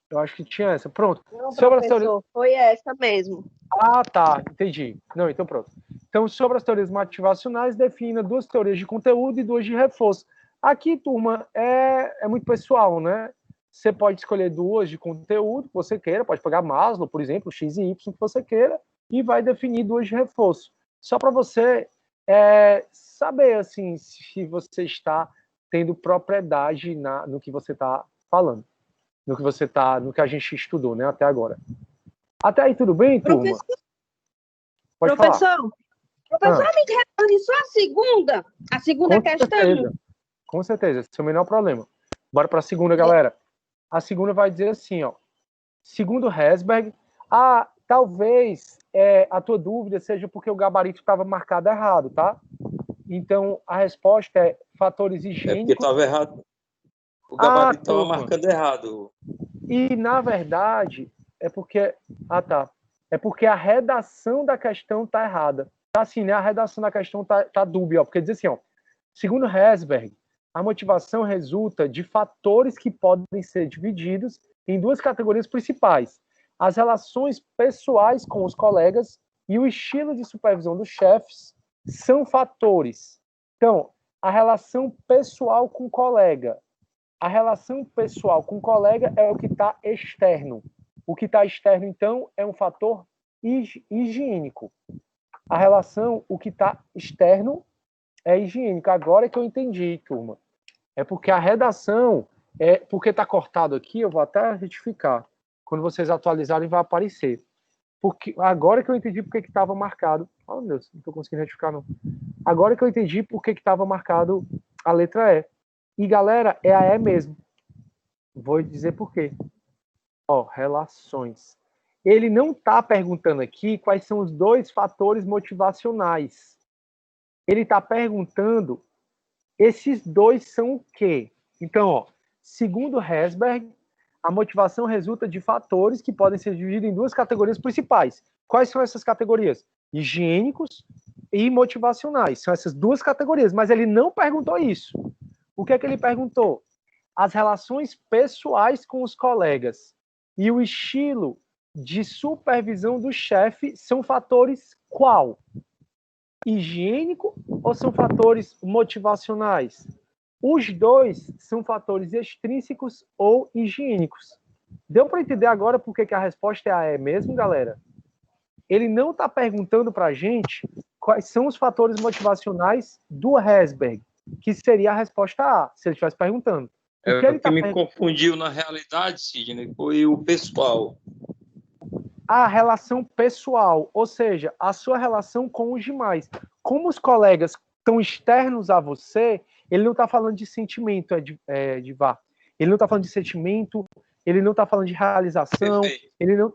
Eu acho que tinha essa. Pronto. Não, sobre as teorias... foi essa mesmo. Ah, tá. Entendi. Não, então pronto. Então, sobre as teorias motivacionais, defina 2 teorias de conteúdo e 2 de reforço. Aqui, turma, é muito pessoal, né? Você pode escolher 2 de conteúdo que você queira, pode pegar Maslow, por exemplo, X e Y que você queira, e vai definir 2 de reforço. Só para você saber, assim, se você está tendo propriedade no que você está falando, no que a gente estudou, né, até agora. Até aí, tudo bem, turma? Professor, me responde só a segunda questão. Com certeza, esse é o menor problema. Bora para a segunda, galera. A segunda vai dizer assim, ó. Segundo Herzberg, talvez a tua dúvida seja porque o gabarito estava marcado errado, tá? Então, a resposta é fatores higiênicos... É porque estava errado. O gabarito estava marcando errado. E, na verdade, é porque... É porque a redação da questão está errada. tá assim, né? A redação da questão tá dúbia, ó, porque diz assim, ó, segundo Herzberg, a motivação resulta de fatores que podem ser divididos em duas categorias principais: as relações pessoais com os colegas e o estilo de supervisão dos chefes são fatores. Então, a relação pessoal com o colega. A relação pessoal com o colega é o que está externo. O que está externo, então, é um fator higiênico. A relação, o que está externo é higiênico. Agora é que eu entendi, turma. É porque a redação, porque está cortado aqui, eu vou até retificar. Quando vocês atualizarem, vai aparecer. Porque, agora que eu entendi porque que estava marcado. Oh, meu Deus, não estou conseguindo retificar, não. Agora que eu entendi porque que estava marcado a letra E. E, galera, é a E mesmo. Vou dizer por quê. Ó, relações. Ele não está perguntando aqui quais são os dois fatores motivacionais. Ele está perguntando esses dois são o quê? Então, ó, segundo Herzberg, a motivação resulta de fatores que podem ser divididos em duas categorias principais. Quais são essas categorias? Higiênicos e motivacionais. São essas duas categorias, mas ele não perguntou isso. O que é que ele perguntou? As relações pessoais com os colegas e o estilo de supervisão do chefe são fatores qual? Higiênico ou são fatores motivacionais? Os dois são fatores extrínsecos ou higiênicos. Deu para entender agora por que a resposta é a E mesmo, galera? Ele não está perguntando para a gente quais são os fatores motivacionais do Herzberg, que seria a resposta A, se ele estivesse perguntando. O que me confundiu na realidade, Sidney, foi o pessoal. A relação pessoal, ou seja, a sua relação com os demais. Como os colegas estão externos a você, ele não está falando de sentimento, Edivar. Ele não está falando de sentimento, ele não está falando de realização, perfeito. Ele não...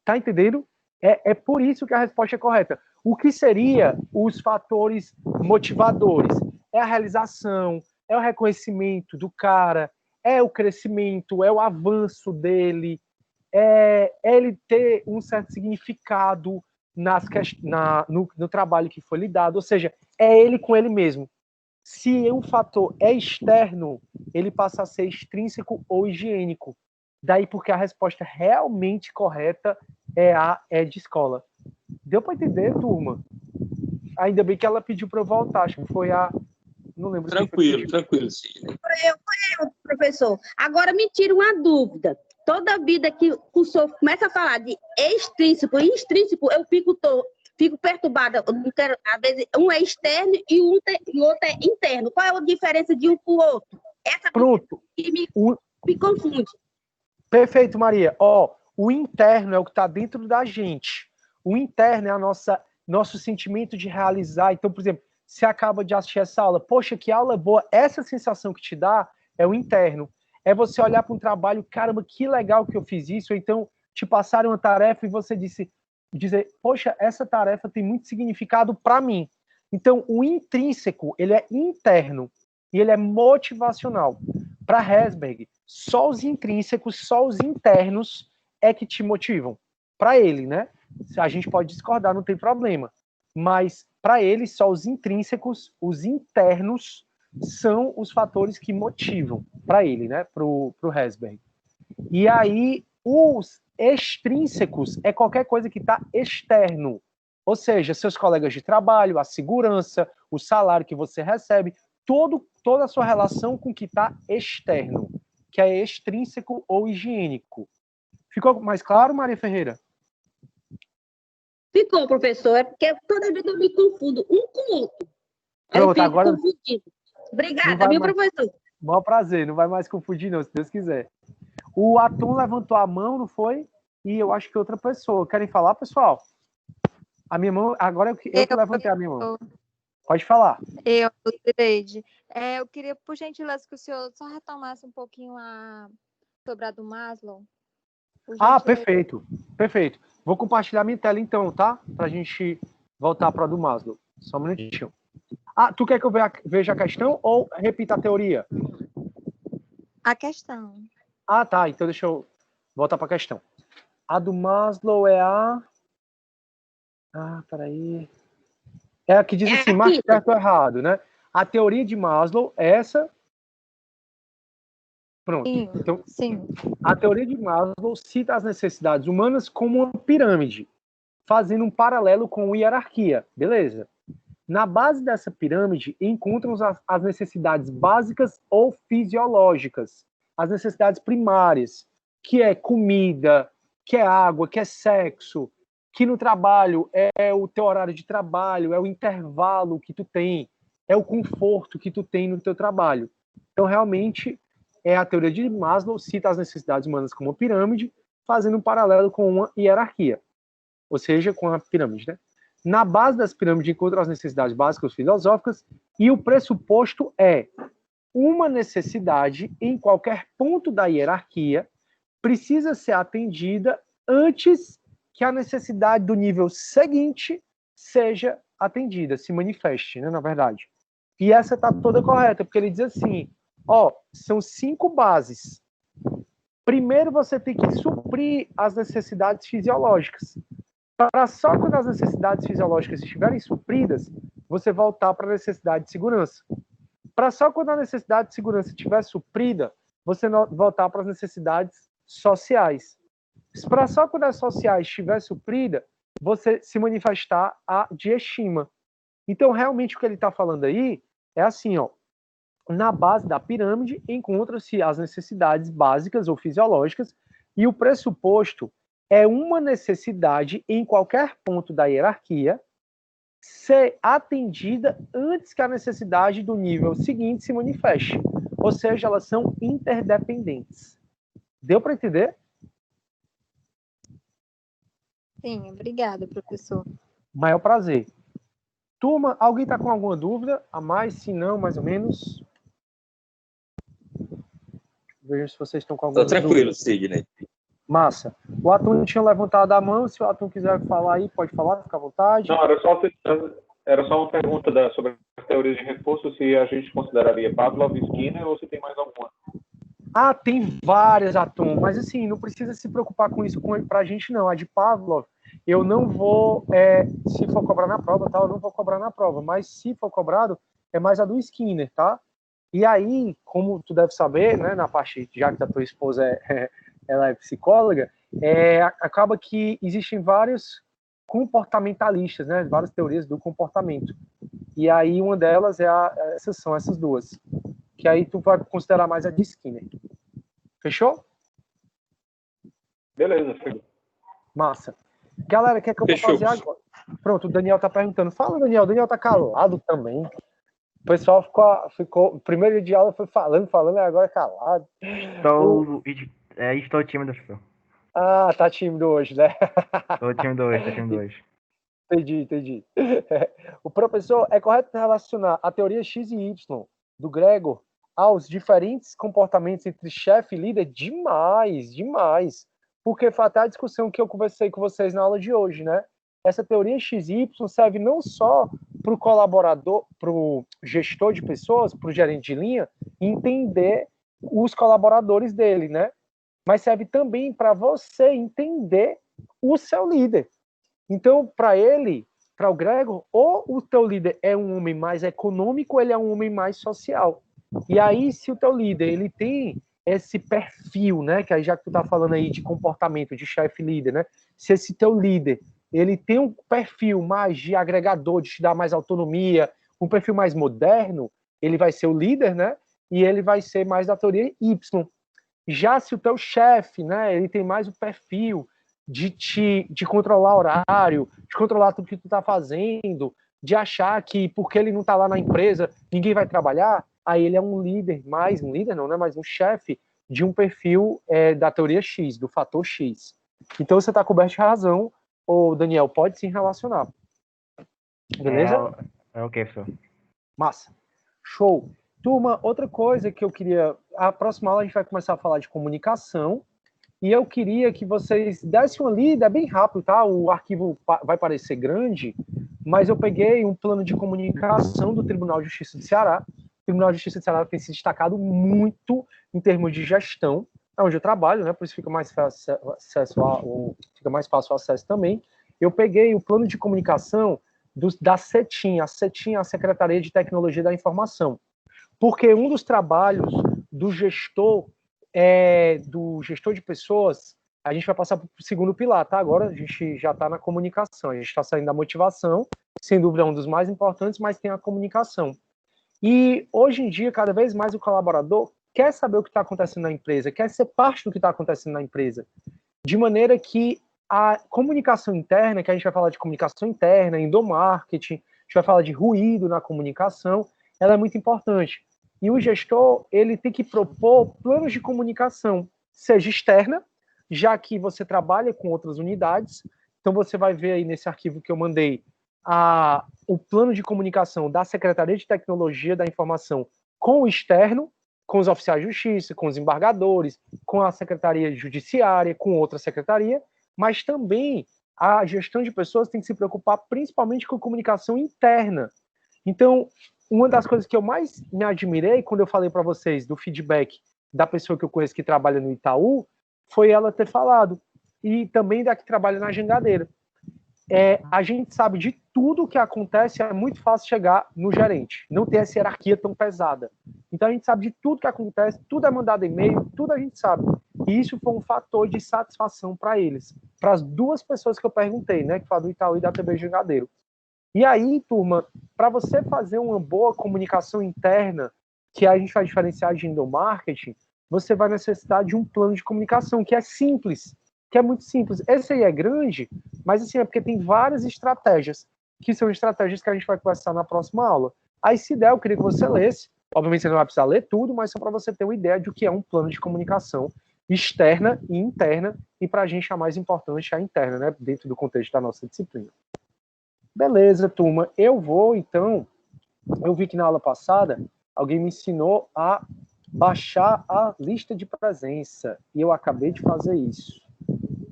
Tá entendendo? É por isso que a resposta é correta. O que seria os fatores motivadores? É a realização, é o reconhecimento do cara, é o crescimento, é o avanço dele, é ele ter um certo significado no trabalho que foi lhe dado, ou seja, é ele com ele mesmo. Se um fator é externo, ele passa a ser extrínseco ou higiênico. Daí porque a resposta realmente correta é de escola. Deu para entender, turma? Ainda bem que ela pediu para eu voltar, acho que foi a... Não lembro. Tranquilo, Sidney. Foi eu, professor. Agora me tira uma dúvida. Toda vida que o professor começa a falar de extrínseco e intrínseco, eu fico perturbada. Eu não quero, às vezes, um é externo e o outro é interno. Qual é a diferença de um para o outro? Essa Pronto. Que me confunde. Perfeito, Maria. O interno é o que está dentro da gente. O interno é nosso sentimento de realizar. Então, por exemplo, você acaba de assistir essa aula, poxa, que aula boa. Essa sensação que te dá é o interno. É você olhar para um trabalho, caramba, que legal que eu fiz isso. Ou então, te passaram uma tarefa e você dizer, poxa, essa tarefa tem muito significado para mim. Então, o intrínseco, ele é interno e ele é motivacional. Para Herzberg, só os intrínsecos, só os internos é que te motivam. Para ele, né? A gente pode discordar, não tem problema. Mas, para ele, só os intrínsecos, os internos, são os fatores que motivam. Para ele, né? Para o Herzberg. E aí, os extrínsecos é qualquer coisa que está externo. Ou seja, seus colegas de trabalho, a segurança, o salário que você recebe, toda a sua relação com o que está externo, que é extrínseco ou higiênico. Ficou mais claro, Maria Ferreira? Ficou, professor. É porque toda vez eu me confundo um com o outro. Pronto, agora... confundido. Obrigada, meu professor. Maior prazer, não vai mais confundir não, se Deus quiser. O Atum levantou a mão, não foi? E eu acho que outra pessoa. Querem falar, pessoal? A minha mão, agora eu que levantei a minha mão. Pode falar. Lucireide. Eu queria, por gentileza, que o senhor só retomasse um pouquinho sobre a do Maslow. Perfeito. Perfeito. Vou compartilhar minha tela então, tá? Pra gente voltar para a do Maslow. Só um minutinho. Tu quer que eu veja a questão ou repita a teoria? A questão. Tá. Então deixa eu voltar para a questão. A do Maslow é a... peraí. É a que diz assim, marque certo ou errado, né? A teoria de Maslow é essa. Pronto. Sim, Então, sim. a teoria de Maslow cita as necessidades humanas como uma pirâmide, fazendo um paralelo com a hierarquia. Beleza. Na base dessa pirâmide encontram as necessidades básicas ou fisiológicas, as necessidades primárias, que é comida, que é água, que é sexo, que no trabalho é o teu horário de trabalho, é o intervalo que tu tem, é o conforto que tu tem no teu trabalho. Então, realmente, a teoria de Maslow cita as necessidades humanas como uma pirâmide, fazendo um paralelo com uma hierarquia, ou seja, com a pirâmide, né? Na base das pirâmides encontram as necessidades básicas filosóficas e o pressuposto é uma necessidade em qualquer ponto da hierarquia precisa ser atendida antes que a necessidade do nível seguinte seja atendida, se manifeste, né, na verdade. E essa está toda correta, porque ele diz assim, são 5 bases. Primeiro você tem que suprir as necessidades fisiológicas. Para só quando as necessidades fisiológicas estiverem supridas, você voltar para a necessidade de segurança. Para só quando a necessidade de segurança estiver suprida, você voltar para as necessidades sociais. Para só quando as sociais estiver suprida, você se manifestar a de estima. Então, realmente, o que ele está falando aí é assim, na base da pirâmide encontram-se as necessidades básicas ou fisiológicas e o pressuposto é uma necessidade em qualquer ponto da hierarquia ser atendida antes que a necessidade do nível seguinte se manifeste. Ou seja, elas são interdependentes. Deu para entender? Sim, obrigada, professor. Maior prazer. Turma, alguém está com alguma dúvida a mais? Se não, mais ou menos. Vejam se vocês estão com alguma dúvida. Tá tranquilo, Sidney. Massa. O Atum tinha levantado a mão. Se o Atum quiser falar aí, pode falar, fica à vontade. Não, era só uma pergunta sobre as teorias de reforço, se a gente consideraria Pavlov e Skinner ou se tem mais alguma. Tem várias, Atum, mas assim, não precisa se preocupar com isso pra gente, não. A de Pavlov, eu não vou, se for cobrar na prova, tá? Eu não vou cobrar na prova, mas se for cobrado, é mais a do Skinner, tá? E aí, como tu deve saber, né, na parte, já que a tua esposa ela é psicóloga, acaba que existem vários comportamentalistas, né, várias teorias do comportamento. E aí uma delas são essas duas, que aí tu vai considerar mais a de Skinner. Fechou? Beleza, filho. Massa. Galera, o que é que eu vou fazer agora? Pronto, o Daniel tá perguntando. Fala, Daniel. O Daniel tá calado também. O pessoal ficou primeiro dia de aula foi falando, e agora é calado. Estou tímido, professor. Tá tímido hoje, né? Estou tímido hoje. Entendi. O professor, é correto relacionar a teoria X e Y do Gregor aos diferentes comportamentos entre chefe e líder? Demais. Porque foi até a discussão que eu conversei com vocês na aula de hoje, né? Essa teoria XY serve não só para o colaborador, para o gestor de pessoas, para o gerente de linha, entender os colaboradores dele, né? Mas serve também para você entender o seu líder. Então, para o Gregor, ou o teu líder é um homem mais econômico, ou ele é um homem mais social. E aí, se o teu líder ele tem esse perfil, né? Que aí já que tu tá falando aí de comportamento de chefe líder, né? Se esse teu líder ele tem um perfil mais de agregador, de te dar mais autonomia, um perfil mais moderno, ele vai ser o líder, né? E ele vai ser mais da teoria Y. Já se o teu chefe, né? Ele tem mais o perfil de controlar horário, de controlar tudo que tu tá fazendo, de achar que porque ele não tá lá na empresa, ninguém vai trabalhar, aí ele é um líder, mas um chefe de um perfil da teoria X, do fator X. Então você tá coberto de razão, ô Daniel, pode se relacionar. Beleza? Ok, professor. Massa. Show. Turma, outra coisa que eu queria... A próxima aula a gente vai começar a falar de comunicação, e eu queria que vocês dessem uma lida, é bem rápido, tá? O arquivo vai parecer grande, mas eu peguei um plano de comunicação do Tribunal de Justiça do Ceará. O Tribunal de Justiça do Ceará tem se destacado muito em termos de gestão, é onde eu trabalho, né? Por isso fica mais fácil o acesso também. Eu peguei o plano de comunicação da CETIM. A CETIM é a Secretaria de Tecnologia da Informação. Porque um dos trabalhos do gestor de pessoas, a gente vai passar para o segundo pilar, tá? Agora a gente já está na comunicação, a gente está saindo da motivação, sem dúvida é um dos mais importantes, mas tem a comunicação. E hoje em dia, cada vez mais o colaborador quer saber o que está acontecendo na empresa, quer ser parte do que está acontecendo na empresa, de maneira que a comunicação interna, que a gente vai falar de comunicação interna, endomarketing, a gente vai falar de ruído na comunicação, ela é muito importante. E o gestor, ele tem que propor planos de comunicação, seja externa, já que você trabalha com outras unidades. Então, você vai ver aí nesse arquivo que eu mandei o plano de comunicação da Secretaria de Tecnologia da Informação com o externo, com os oficiais de justiça, com os embargadores, com a Secretaria Judiciária, com outra secretaria, mas também a gestão de pessoas tem que se preocupar principalmente com a comunicação interna. Então, uma das coisas que eu mais me admirei quando eu falei para vocês do feedback da pessoa que eu conheço que trabalha no Itaú, foi ela ter falado, e também da que trabalha na Jangadeira. A gente sabe de tudo o que acontece, é muito fácil chegar no gerente, não ter essa hierarquia tão pesada. Então a gente sabe de tudo que acontece, tudo é mandado e-mail, tudo a gente sabe. E isso foi um fator de satisfação para eles, para as duas pessoas que eu perguntei, né, que falam do Itaú e da TV Jangadeiro. E aí, turma, para você fazer uma boa comunicação interna, que a gente vai diferenciar de endomarketing, você vai necessitar de um plano de comunicação que é simples, que é muito simples. Esse aí é grande, mas assim, é porque tem várias estratégias, que são estratégias que a gente vai conversar na próxima aula. Aí, se der, eu queria que você lesse. Obviamente, você não vai precisar ler tudo, mas só para você ter uma ideia de o que é um plano de comunicação externa e interna, e para a gente a mais importante é a interna, né, dentro do contexto da nossa disciplina. Beleza, turma. Eu vi que na aula passada, alguém me ensinou a baixar a lista de presença, e eu acabei de fazer isso.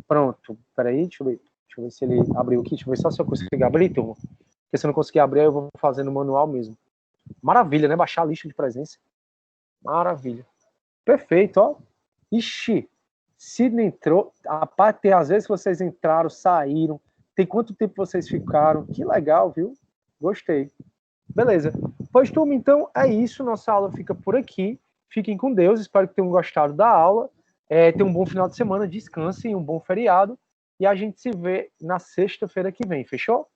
Pronto, peraí, deixa eu ver se ele abriu aqui, deixa eu ver só se eu consigo abrir, turma. Porque se eu não conseguir abrir, eu vou fazer no manual mesmo. Maravilha, né? Baixar a lista de presença. Maravilha. Perfeito, ó. Ixi, Sidney entrou. Rapaz, tem às vezes que vocês entraram, saíram. Tem quanto tempo vocês ficaram? Que legal, viu? Gostei. Beleza. Pois, turma, então é isso. Nossa aula fica por aqui. Fiquem com Deus. Espero que tenham gostado da aula. Tenham um bom final de semana. Descansem, um bom feriado. E a gente se vê na sexta-feira que vem. Fechou?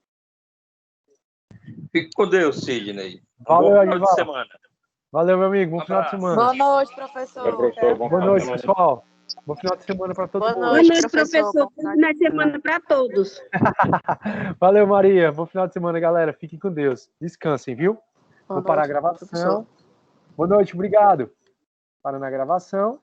Fique com Deus, Sidney. Valeu, bom final de Edivaldo. semana. Valeu, meu amigo. Bom final de semana. Boa noite, professor. Boa noite, pessoal. Bom final de semana para todo mundo. Boa noite, professor. Bom final de semana para todos. Valeu, Maria. Bom final de semana, galera. Fiquem com Deus. Descansem, viu? Boa Vou parar a noite, gravação. professor. Boa noite, obrigado. Parando a gravação.